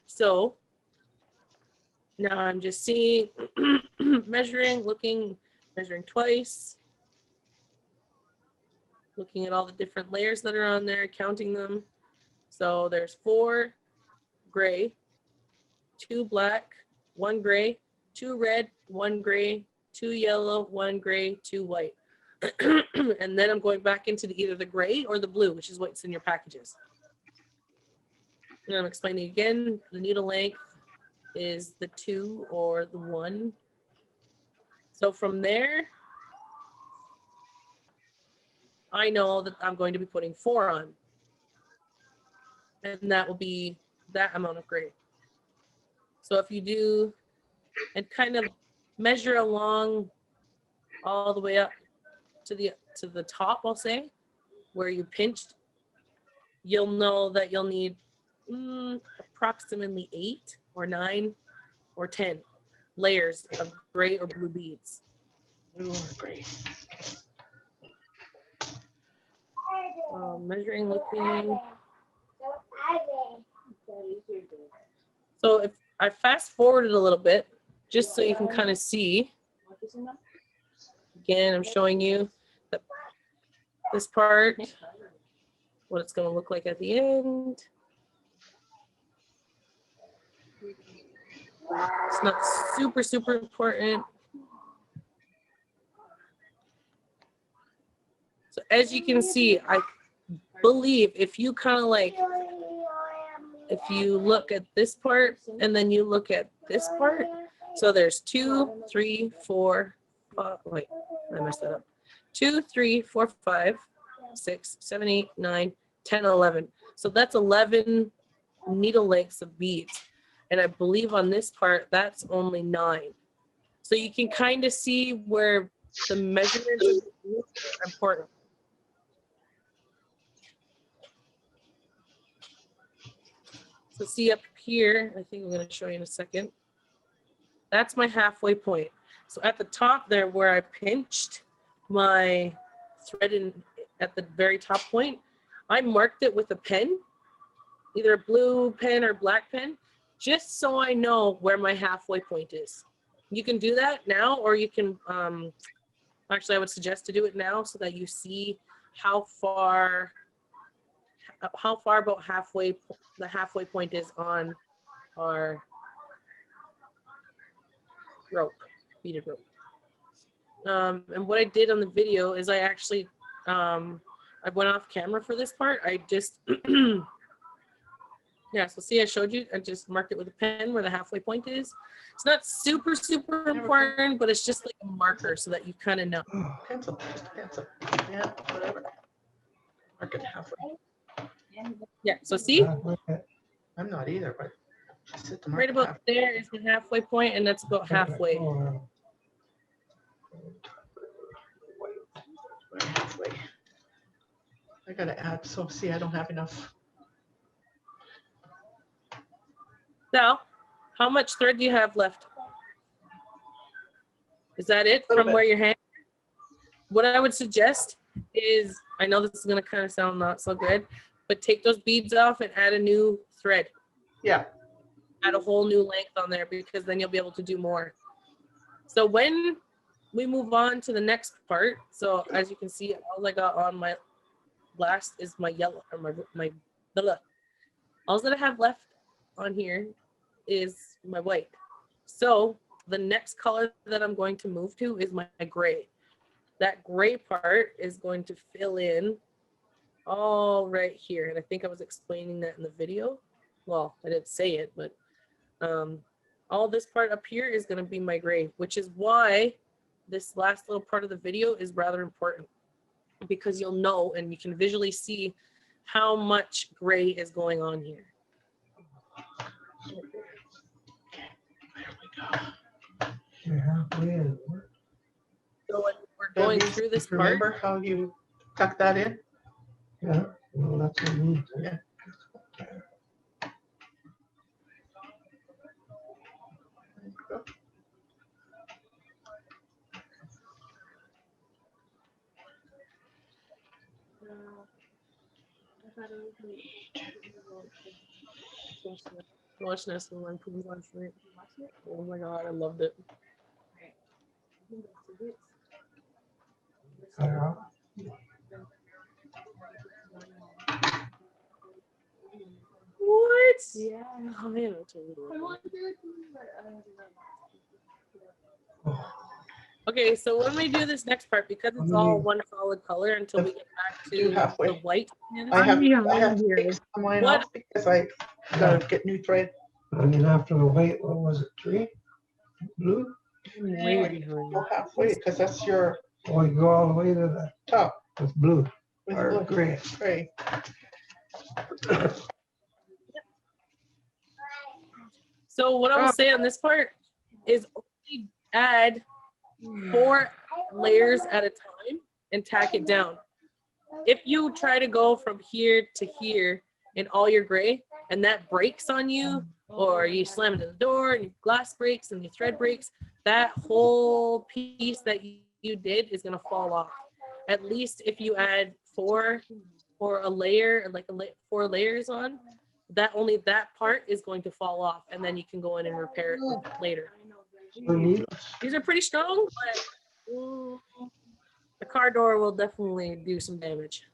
So now I'm just seeing, measuring twice, looking at all the different layers that are on there, counting them. So there's 4 gray, 2 black, 1 gray, 2 red, 1 gray, 2 yellow, 1 gray, 2 white. And then I'm going back into either the gray or the blue, which is what's in your packages. And I'm explaining again, the needle length is the 2 or the 1. So from there, I know that I'm going to be putting 4 on. And that will be that amount of gray. So if you do, and kind of measure along all the way up to the top, I'll say, where you pinched, you'll know that you'll need approximately 8 or 9 or 10 layers of gray or blue beads. Blue or gray. Measuring, looking. So if I fast forwarded a little bit, just so you can kind of see, again, I'm showing you this part, what it's going to look like at the end. It's not super, super important. So as you can see, I believe if you kind of like if you look at this part and then you look at this part, so there's 2, 3, 4, wait, I messed that up. 2, 3, 4, 5, 6, 7, 8, 9, 10, 11. So that's 11 needle lengths of beads. And I believe on this part, that's only 9. So you can kind of see where the measurements of the beads are important. So see up here, I think I'm going to show you in a second. That's my halfway point. So at the top there where I pinched my thread in at the very top point, I marked it with a pen, either a blue pen or black pen, just so I know where my halfway point is. You can do that now, or you can, actually I would suggest to do it now so that you see how far about halfway, the halfway point is on our rope, beaded rope. And what I did on the video is I actually, I went off camera for this part. I just, yeah, so see, I showed you, I just marked it with a pen where the halfway point is. It's not super, super important, but it's just like a marker so that you kind of know. Pencil, just a pencil. Yeah, whatever. Mark it halfway. Yeah, so see, I'm not either, but just hit the mark right about halfway. there is the halfway point, and that's about halfway. Halfway. I gotta add, so see, I don't have enough. So, how much thread do you have left? Is that it Little from bit. where your hand? What I would suggest is, I know this is gonna kind of sound not so good, but take those beads off and add a new thread. Yeah, Add a whole new length on there, because then you'll be able to do more. So when we move on to the next part, so as you can see, all I got on my last is my yellow, or my all that I have left on here is my white. So the next color that I'm going to move to is my gray. That gray part is going to fill in all right here. And I think I was explaining that in the video. Well, I didn't say it, but all this part up here is going to be my gray, which is why this last little part of the video is rather important, because you'll know and you can visually see how much gray is going on here. So when we're going Debbie, through this part, remember how you tuck that in? Yeah, well, that's what we need. Yeah. watching this one last night. Oh my god, I loved it. Cut it off. What? Yeah. Oh man, that's really cool. Okay, so when we do this next part, because it's all one solid color until we get back Do to halfway. the white. I have behind to here. take some line What? off because I gotta get new thread. I mean, after the white, what was it, 3? Blue? Way behind. Go halfway because that's your Oh, you go all the way to the, top with blue with or blue. gray. Gray. So what I will say on this part is only add 4 layers at a time and tack it down. If you try to go from here to here in all your gray and that breaks on you, or you slam into the door and your glass breaks and your thread breaks, that whole piece that you did is going to fall off. At least if you add 4 or a layer, like 4 layers on, that only that part is going to fall off, and then you can go in and repair it later. These are pretty strong, but the car door will definitely do some damage.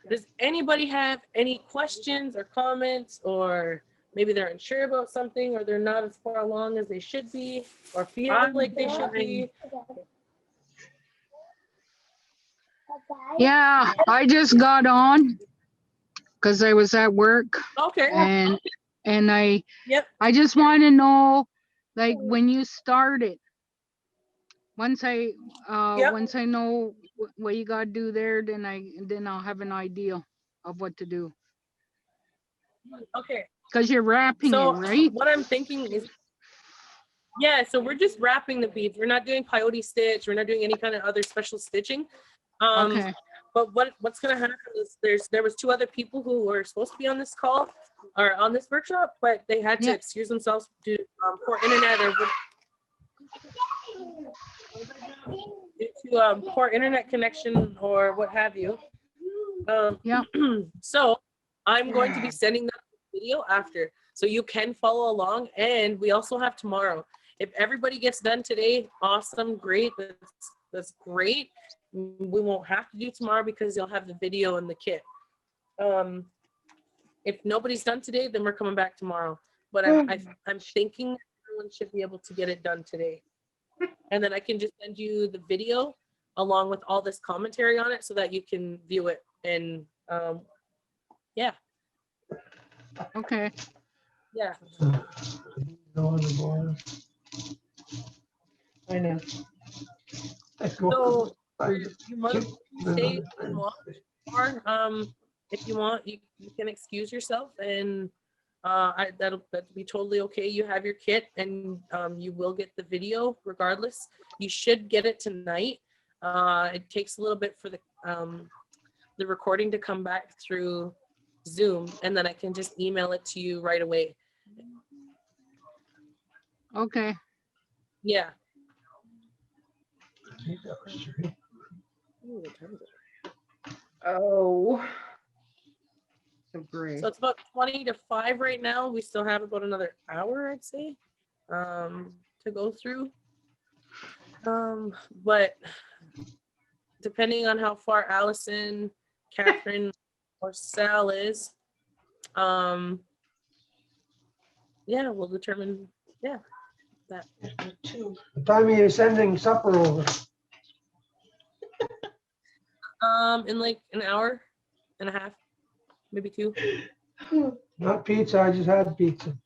Does anybody have any questions or comments, or maybe they're unsure about something, or they're not as far along as they should be, or feel like they should be? Yeah, I just got on. because I was at work Okay. and I Yep. just want to know, like, when you started, once I Yep. once I know what you gotta do there, then I'll have an idea of what to do. Okay. Because you're wrapping it, So right? what I'm thinking is, yeah, so we're just wrapping the beads. We're not doing peyote stitch. We're not doing any kind of other special stitching. Okay. But what's gonna happen is there was 2 other people who were supposed to be on this call or on this workshop, but they had to Yeah. excuse themselves due to poor internet or due to poor internet connection or what have you. Yeah. So I'm going to be sending that video after, so you can follow along. And we also have tomorrow. If everybody gets done today, awesome, great. That's great. We won't have to do tomorrow because you'll have the video and the kit. If nobody's done today, then we're coming back tomorrow. But I'm thinking everyone should be able to get it done today. And then I can just send you the video along with all this commentary on it so that you can view it. And yeah. Okay. Yeah. Go on the board. I know. So you must stay or if you want, you can excuse yourself, and that'll be totally okay. You have your kit, and you will get the video regardless. You should get it tonight. It takes a little bit for the recording to come back through Zoom, and then I can just email it to you right away. Okay. Yeah. Oh. So great. So it's about 20 to 5 right now. We still have about another hour, I'd say, to go through. But depending on how far Allison, Catherine, or Sal is, yeah, we'll determine, yeah, that. What time are you sending supper over? In like an hour and a half, maybe 2. Not pizza, I just had pizza.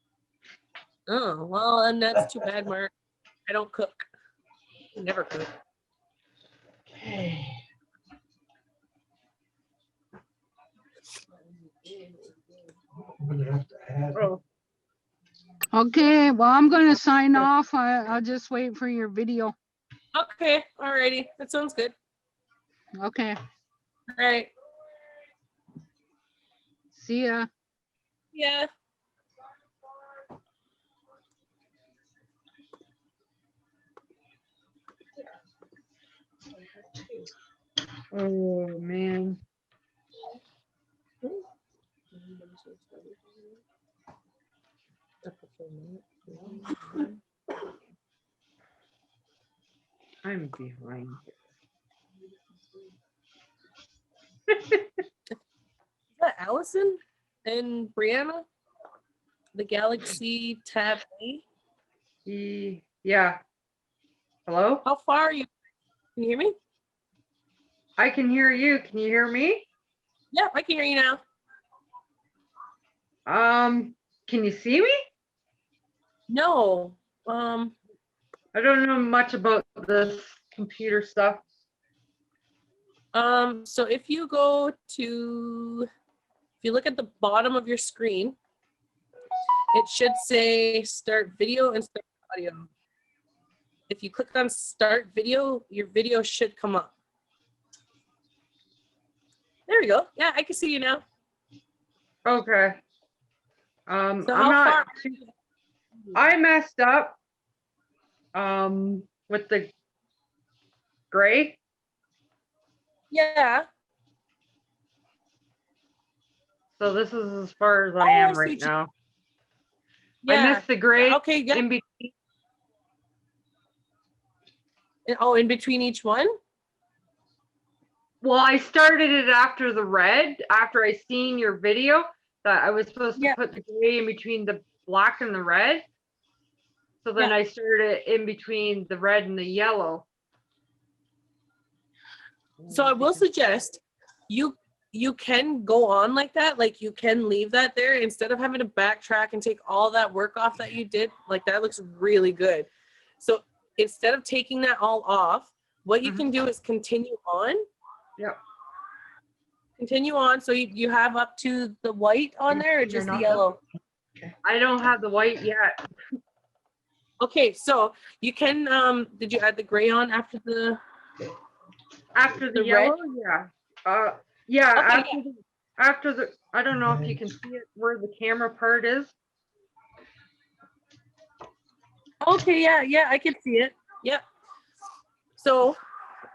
Oh, well, and that's too bad, Mark. I don't cook. I never cook. Okay. I'm gonna have to add. Oh, Okay. Well, I'm going to sign off. I'll just wait for your video. okay, alrighty, that sounds good. Okay. All right, See ya. yeah. Oh man. I'm behind. Is that Allison and Brianna? The Galaxy Tab A? Yeah. Hello? How far are you? Can you hear me? I can hear you. Can you hear me? Yeah, I can hear you now. Can you see me? No. I don't know much about this computer stuff. So if you go to, if you look at the bottom of your screen, it should say start video and start audio. If you click on start video, your video should come up. There we go. Yeah, I can see you now. Okay. So I'm how not far? I messed up with the gray. Yeah. So this is as far as I Oh, am I see right what you- now. Yeah. I missed the gray Okay. Yeah. in between. Oh, in between each one? Well, I started it after the red, after I seen your video that I was supposed to Yeah. put the gray in between the black and the red. So then Yeah. I started it in between the red and the yellow. So I will suggest you you can go on like that. Like you can leave that there instead of having to backtrack and take all that work off that you did. Like that looks really good. So instead of taking that all off, what you can do is continue on. Yep. Continue on. So you have up to the white on there or You're just the not done? yellow? I don't have the white yet. Okay, so you can, did you add the gray on after the After the The red? yellow, yeah. Yeah, Okay, after the, I don't know if you can see it where the camera part is. okay, yeah, I can see it. Yep. So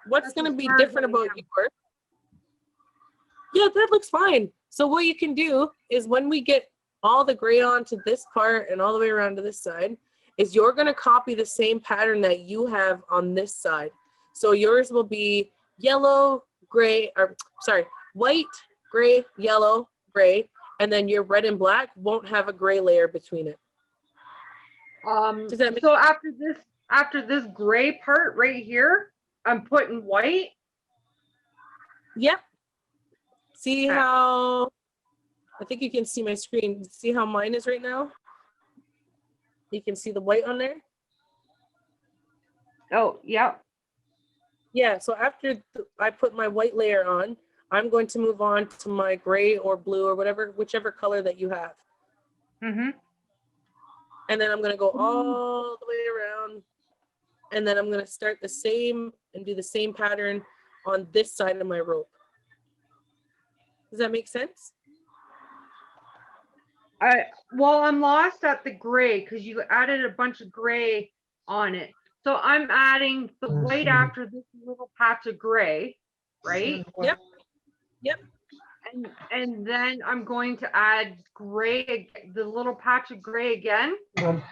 what's That's gonna as be far as different I about am. yours? Yeah, that looks fine. So what you can do is when we get all the gray on to this part and all the way around to this side, is you're gonna copy the same pattern that you have on this side. So yours will be yellow, gray, or sorry, white, gray, yellow, gray, and then your red and black won't have a gray layer between it. Does that make So after this gray part right here, I'm putting white. Yep. See Okay. how, I think you can see my screen. See how mine is right now? You can see the white on there? Oh, yep. Yeah, so after I put my white layer on, I'm going to move on to my gray or blue or whatever, whichever color that you have. Mm-hmm. And then I'm gonna go all the way around. And then I'm gonna start the same and do the same pattern on this side of my rope. Does that make sense? Well, I'm lost at the gray because you added a bunch of gray on it. So I'm adding the I white see. after this little patch of gray, right? Yep. Yep. And then I'm going to add gray, the little patch of gray again, Done.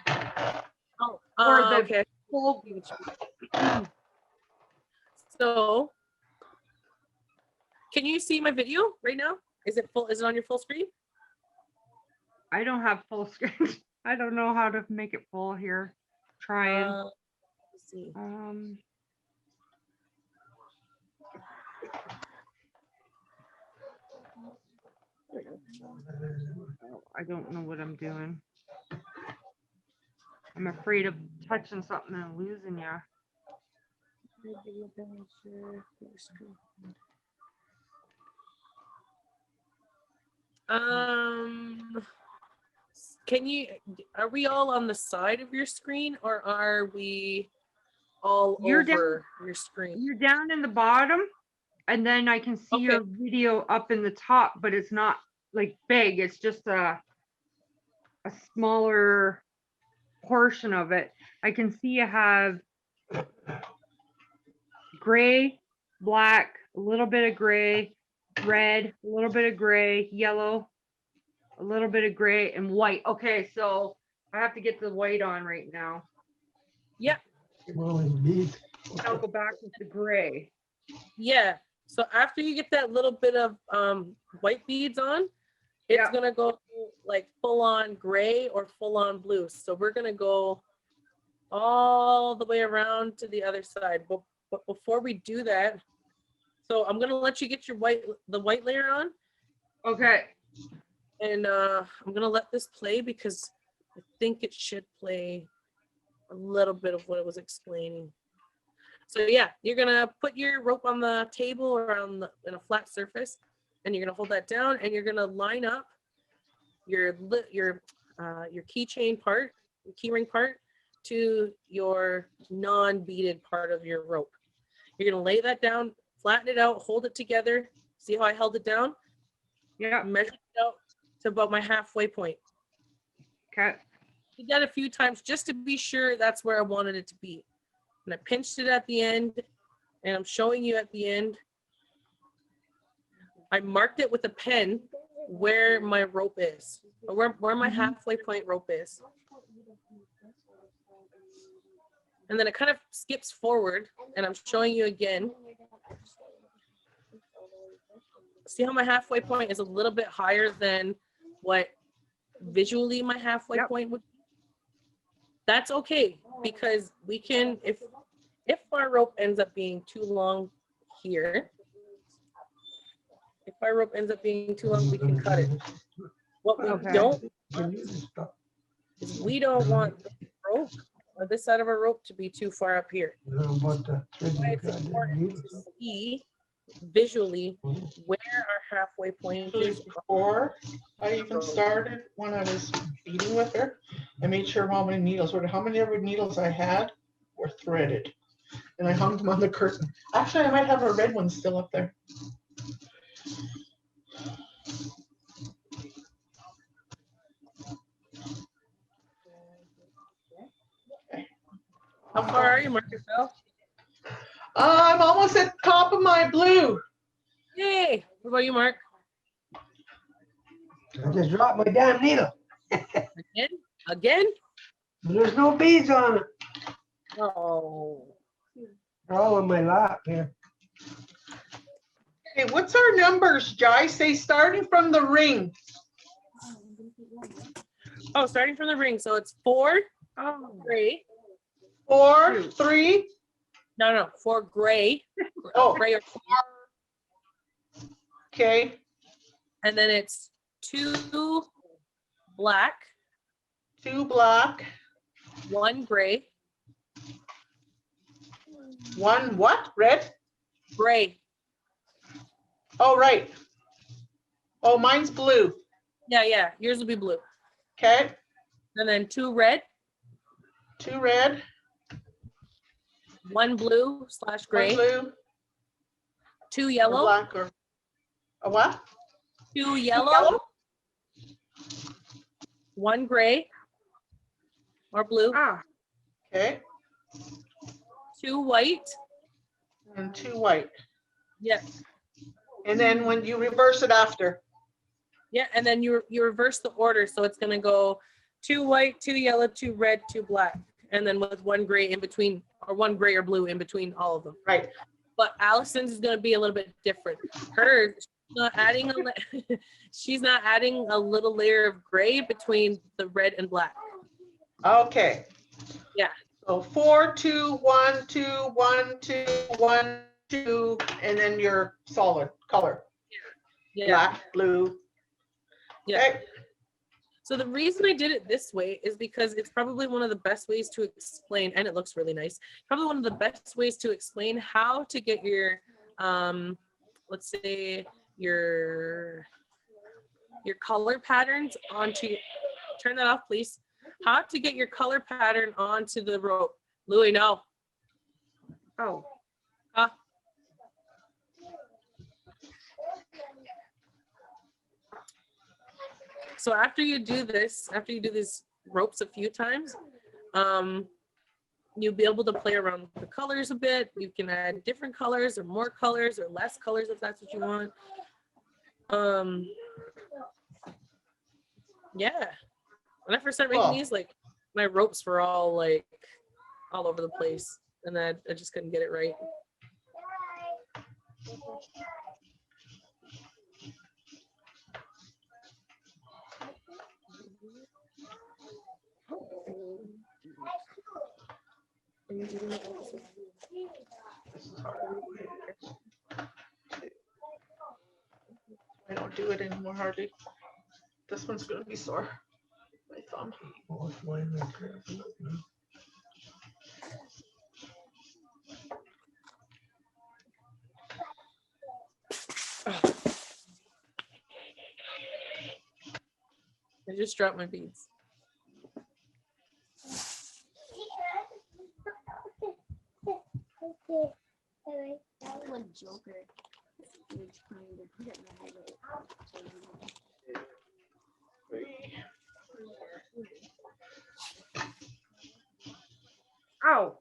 Oh, or the okay. full. So, can you see my video right now? Is it full? Is it on your full screen? I don't have full screen. I don't know how to make it full here. Trying. Let's see. Oh, I don't know what I'm doing. I'm afraid of touching something and losing you. Can you, are we all on the side of your screen or are we all You're down- over your screen? You're down in the bottom, and then I can see your video up in the top, but it's not like big. It's just a smaller portion of it. I can see you have gray, black, a little bit of gray, red, a little bit of gray, yellow, a little bit of gray, and white. Okay, so I have to get the white on right now. Yeah. Well, indeed. I'll go back with the gray. Yeah. So after you get that little bit of white beads on, it's Yeah. gonna go like full on gray or full on blue. So we're gonna go all the way around to the other side. But before we do that, so I'm gonna let you get your the white layer on, Okay. and I'm gonna let this play because I think it should play a little bit of what it was explaining. So yeah, you're gonna put your rope on the table or on in a flat surface, and you're gonna hold that down, and you're gonna line up your keychain part, your key ring part, to your non-beaded part of your rope. You're gonna lay that down, flatten it out, hold it together. See how I held it down? Yeah. Measure it out to about my halfway point. Okay. Did that a few times just to be sure that's where I wanted it to be. And I pinched it at the end, and I'm showing you at the end. I marked it with a pen where my rope is, or where my halfway point rope is. And then it kind of skips forward, and I'm showing you again. See how my halfway point is a little bit higher than what visually my halfway point would be? That's okay, because we can, if our rope ends up being too long here, If our rope ends up being too long, we can cut it. What we Okay. don't Can you just stop? is we don't want the rope or this side of our rope to be too far up here. You know about the thread Why you it's got in the important needle? to see visually where our halfway point Actually, is. before I even started, when I was beading with her, I made sure how many needles I had were threaded. And I hung them on the curtain. Actually, I might have a red one still up there. How far are you, Marcus? I'm almost at the top of my blue. Yay! What about you, Mark? I just dropped my damn needle. Again? Again? There's no beads on it. Oh. They're all on my lap here. Hey, what's our numbers, Jai? Say starting from the ring. Oh, starting from the ring. So it's 4 Oh, gray. 4, 3. No, 4 gray. Oh. Gray or Okay. and then it's 2 black, 2 black. 1 gray, 1 what? Red? gray. Oh, right. Oh, mine's blue. Yeah. Yours will be blue. Okay. And then 2 red, 2 red. 1 blue / 1 gray, blue. 2 Or yellow, black or a what? 2 yellow, 1 gray or blue, ah, Okay. 2 white. And 2 white. Yeah. And then when you reverse it after. Yeah, and then you reverse the order, so it's gonna go 2 white, 2 yellow, 2 red, 2 black, and then with 1 gray in between, or 1 gray or blue in between all of them. Right. But Allison's is gonna be a little bit different. Hers, she's not adding a little layer of gray between the red and black. Okay. Yeah. So 4, 2, 1, 2, 1, 2, 1, 2, and then your solid color. Yeah. Black, blue. Yeah. Okay. So the reason I did it this way is because it's probably one of the best ways to explain, and it looks really nice. Probably one of the best ways to explain how to get your, let's say your color patterns onto. Turn that off, please. How to get your color pattern onto the rope. Louis, no. oh, So after you do these ropes a few times, you'll be able to play around with the colors a bit. You can add different colors or more colors or less colors if that's what you want. Yeah. When I first started making Cool. these, like my ropes were all like all over the place, and I just couldn't get it right. I don't do it anymore hardly. This one's gonna be sore. My thumb. Oh, it's lying right there. I just dropped my beads. Like Joker. Which kind of hit my head. ow.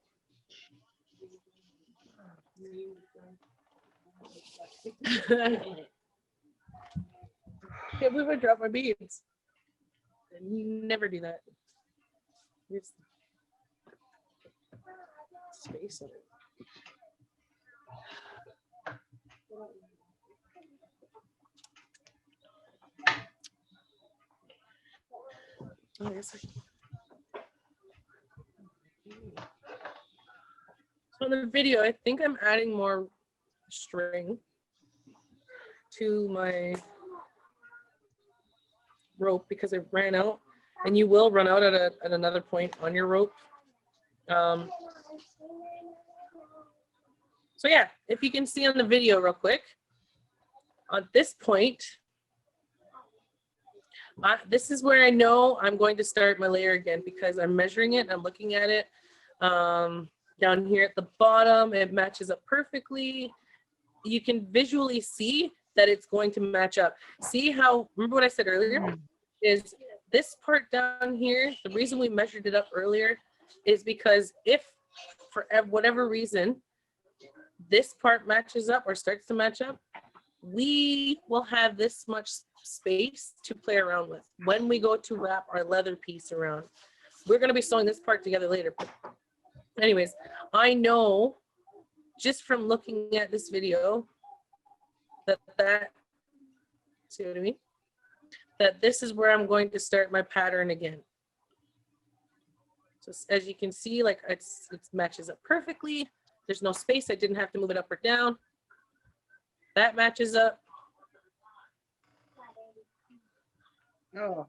Can't believe I dropped my beads. I never do that. There's space in it. Oh, I guess I can. So in the video, I think I'm adding more string to my rope because I ran out, and you will run out at another point on your rope. So yeah, if you can see on the video real quick, at this point, this is where I know I'm going to start my layer again because I'm measuring it, I'm looking at it. Down here at the bottom, it matches up perfectly. You can visually see that it's going to match up. See how, remember what I said earlier, is this part down here, the reason we measured it up earlier is because if for whatever reason, this part matches up or starts to match up, we will have this much space to play around with when we go to wrap our leather piece around. We're going to be sewing this part together later. But anyways, I know just from looking at this video that see what I mean? That this is where I'm going to start my pattern again. So as you can see, like it matches up perfectly. There's no space. I didn't have to move it up or down. That matches up. Oh,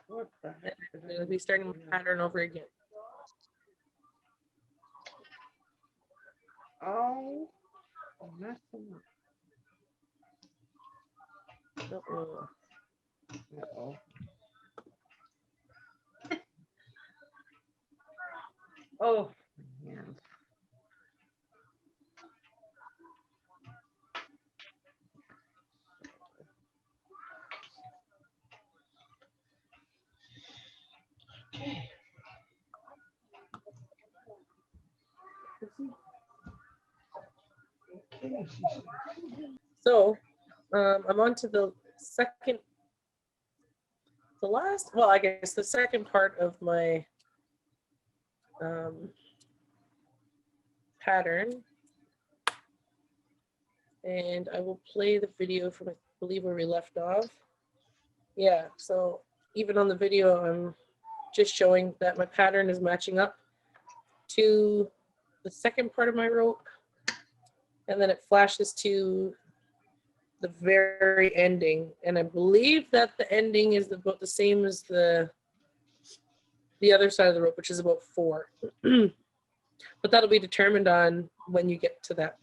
what the heck? I'm going to be starting my pattern over again. Oh, I'm messing up. Uh-oh. Uh-oh. Oh, my hands. Okay. Okay, she said. So I'm on to the second part of my pattern. And I will play the video from, I believe, where we left off. Yeah, so even on the video, I'm just showing that my pattern is matching up to the second part of my rope. And then it flashes to the very ending. And I believe that the ending is about the same as the other side of the rope, which is about 4. But that'll be determined on when you get to that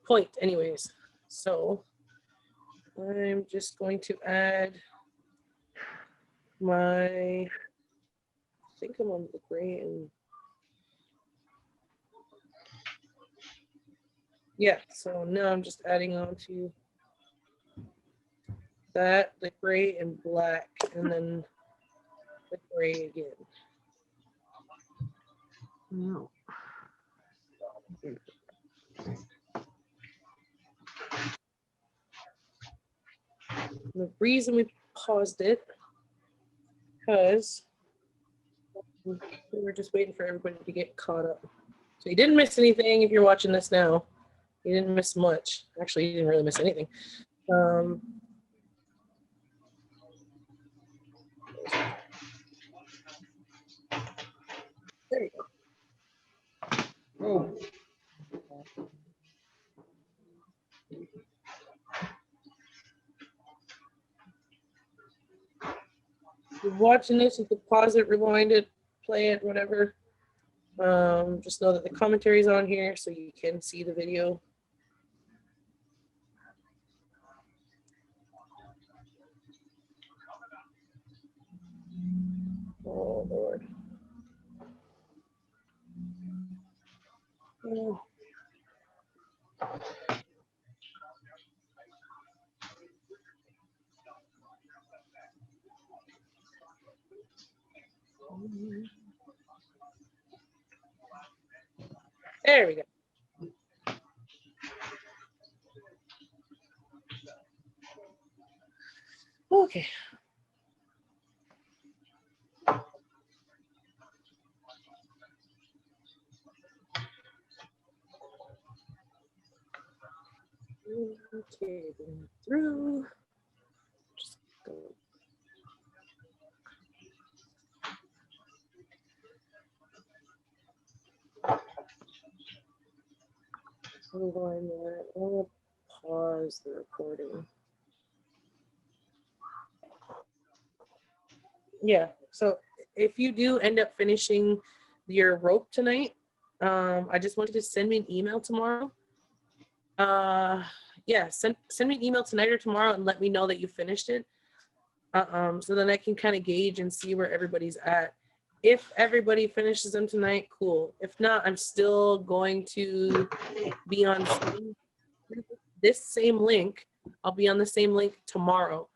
point anyways. So I'm just going to add I think I'm on the gray and yeah, so now I'm just adding on to that, the gray and black, and then the gray again. No. The reason we paused it because we were just waiting for everybody to get caught up. So you didn't miss anything if you're watching this now. You didn't miss much. Actually, you didn't really miss anything. There you go. Oh, If you're watching this, you can pause it, rewind it, play it, whatever. Just know that the commentary is on here so you can see the video. Oh, Lord. Oh. There we go. Okay. Okay, going through. Just go. Rewind that. I'll pause the recording. Yeah, so if you do end up finishing your rope tonight, I just want you to send me an email tomorrow. Yeah, send me an email tonight or tomorrow and let me know that you finished it. So then I can kind of gauge and see where everybody's at. If everybody finishes them tonight, cool. If not, I'm still going to be on this same link. I'll be on the same link tomorrow.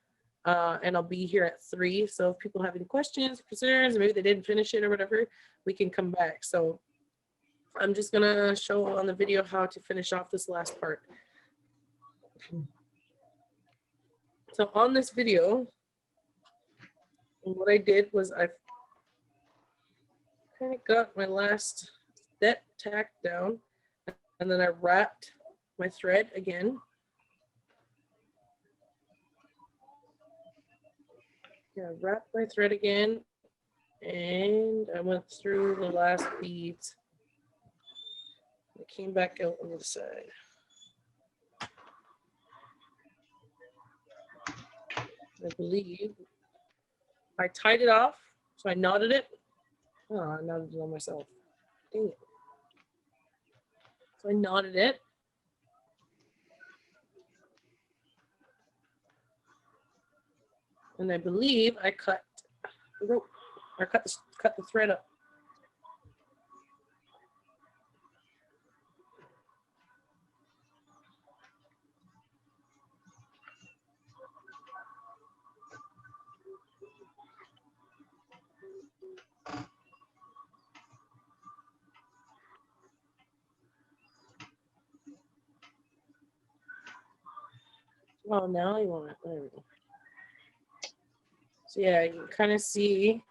And I'll be here at 3. So if people have any questions, concerns, maybe they didn't finish it or whatever, we can come back. So I'm just gonna show on the video how to finish off this last part. So on this video, what I did was I kind of got my last step tacked down, and then I wrapped my thread again. Yeah, wrapped my thread again, and I went through the last beads. I came back out on the side. I believe I tied it off, so I knotted it. Oh, I knotted it on myself. Dang it. So I knotted it. And I believe I cut the rope, or cut the thread up. Oh, now you want it. There we go. So yeah, you can kind of see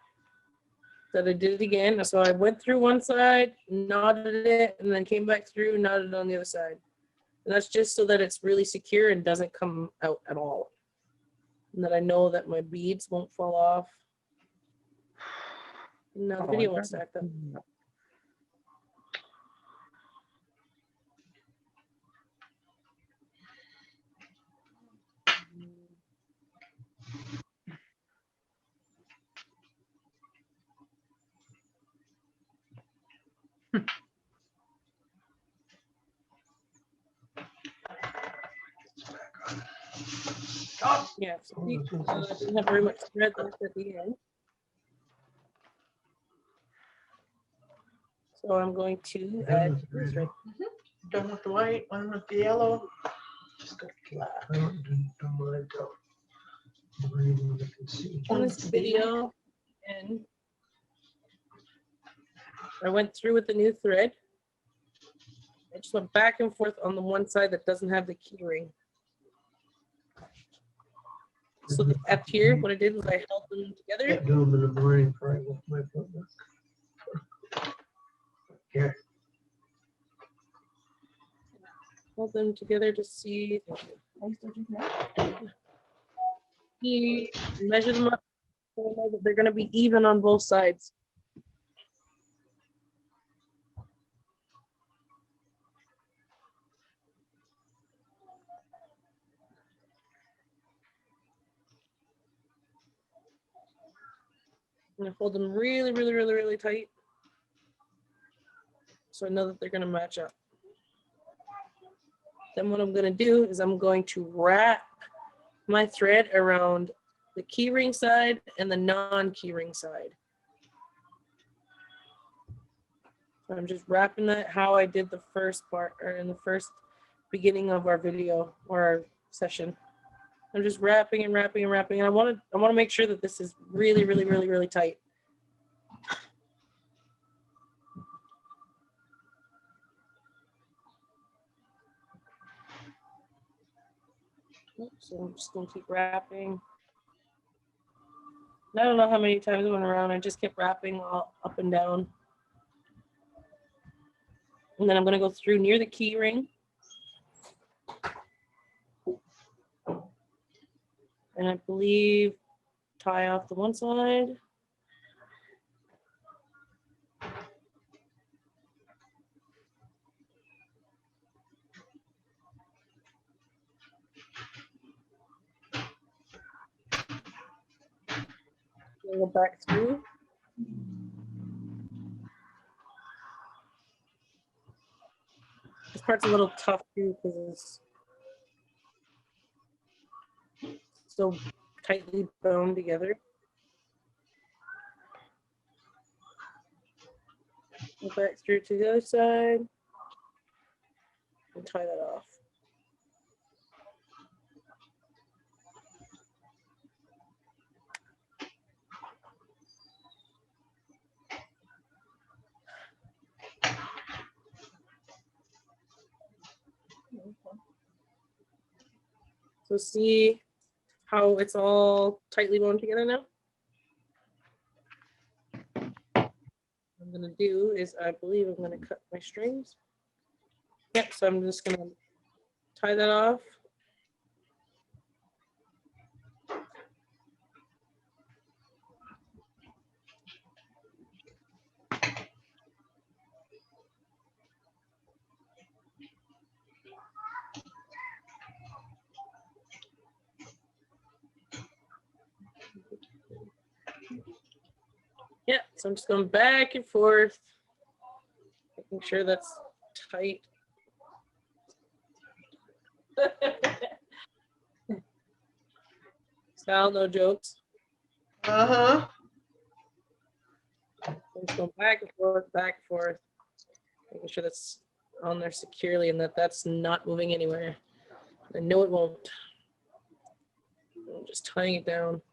that I did it again. So I went through one side, knotted it, and then came back through, knotted it on the other side. And that's just so that it's really secure and doesn't come out at all. And that I know that my beads won't fall off. And now the video won't stack up. Yeah, so I didn't have very much thread left at the end. So I'm going to add the thread. Done with the white, one with the yellow. Just go black. I don't do my go. Everyone that can see. On this video, and I went through with the new thread. I just went back and forth on the one side that doesn't have the key ring. So up here, what I did was I held them together. I do them in the morning before I with my footwork. Yeah. Hold them together to see. You measure them up so I know that they're going to be even on both sides. I'm going to hold them really, really, really, really tight so I know that they're going to match up. Then what I'm going to do is I'm going to wrap my thread around the keyring side and the non-keyring side. So I'm just wrapping that how I did the first part, or in the first beginning of our video or our session. I'm just wrapping and wrapping and wrapping, and I want to make sure that this is really, really, really, really tight. So I'm just going to keep wrapping. I don't know how many times I went around. I just kept wrapping all up and down. And then I'm going to go through near the key ring. And I believe tie off the one side. Go back through. This part's a little tough too because it's so tightly bound together. Go back through to the other side and tie that off. So see how it's all tightly bound together now? What I'm gonna do is I believe I'm gonna cut my strings. Yep, so I'm just gonna tie that off. Yeah, so I'm just going back and forth, making sure that's tight. Sal, no jokes. Uh-huh. I'm just going back and forth, making sure that's on there securely and that that's not moving anywhere. I know it won't. I'm just tying it down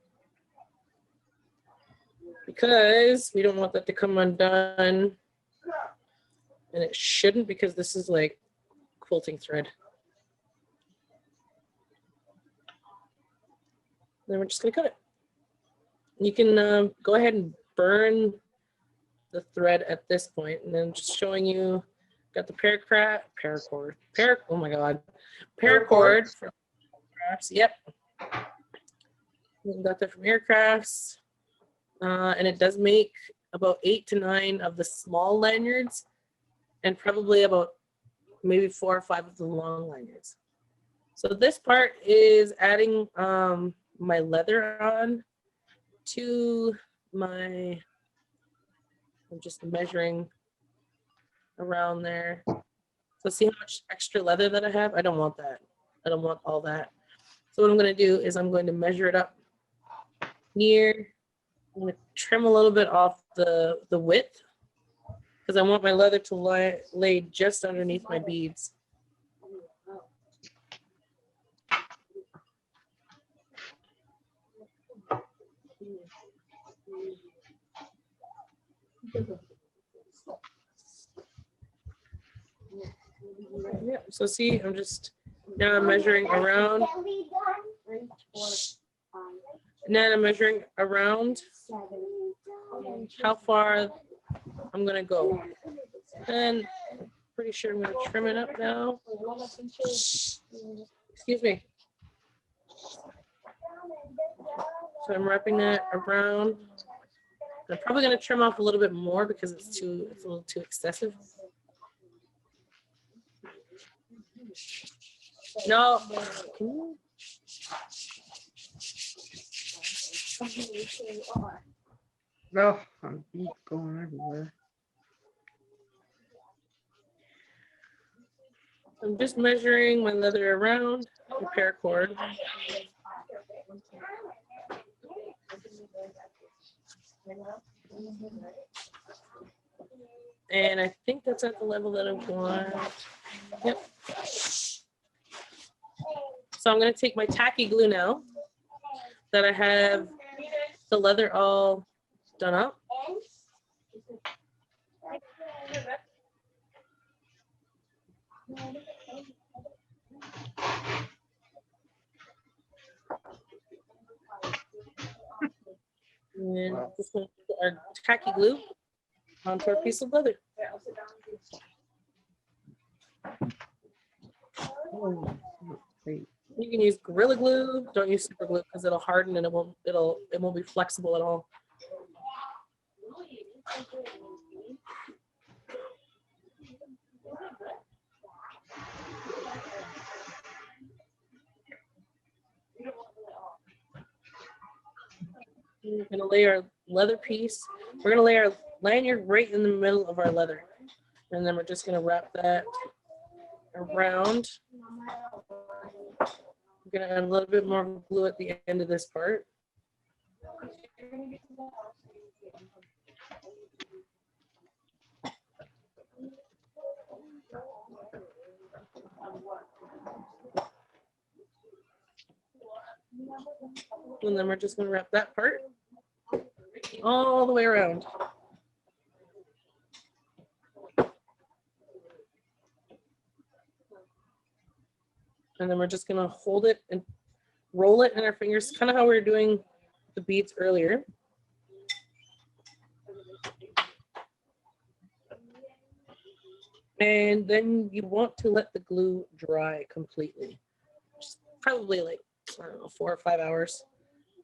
because we don't want that to come undone, and it shouldn't because this is like quilting thread. Then we're just gonna cut it. You can go ahead and burn the thread at this point, and then just showing you got the paracord from Crafts. Yep, got that from Aircrafts, and it does make about 8 to 9 of the small lanyards, and probably about maybe 4 or 5 of the long lanyards. So this part is adding my leather on to my. I'm just measuring around there. So see how much extra leather that I have? I don't want that. I don't want all that. So what I'm going to do is I'm going to measure it up here. I'm going to trim a little bit off the width because I want my leather to lay just underneath my beads. Yeah, so see, I'm just now I'm measuring around. Now I'm measuring around how far I'm gonna go. And pretty sure I'm gonna trim it up now. Excuse me. So I'm wrapping that around. I'm probably gonna trim off a little bit more because it's a little too excessive. No, can you? Oh, beads going everywhere. I'm just measuring my leather around the paracord. And I think that's at the level that I want. Yep. So I'm going to take my tacky glue now that I have the leather all done up. And just going to put our tacky glue onto our piece of leather. Oh, great. You can use Gorilla Glue. Don't use super glue because it'll harden and it won't be flexible at all. We're gonna lay our leather piece. We're gonna lay our lanyard right in the middle of our leather. And then we're just gonna wrap that around. We're gonna add a little bit more glue at the end of this part. And then we're just gonna wrap that part all the way around. And then we're just gonna hold it and roll it in our fingers, kind of how we were doing the beads earlier. And then you want to let the glue dry completely. Just probably like, I don't know, 4 or 5 hours.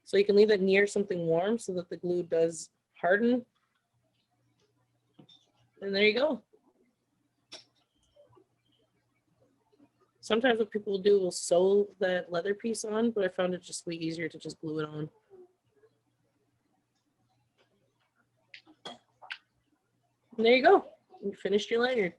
So you can leave it near something warm so that the glue does harden. And there you go. Sometimes what people will do will sew that leather piece on, but I found it just way easier to just glue it on. And there you go. You finished your lanyard.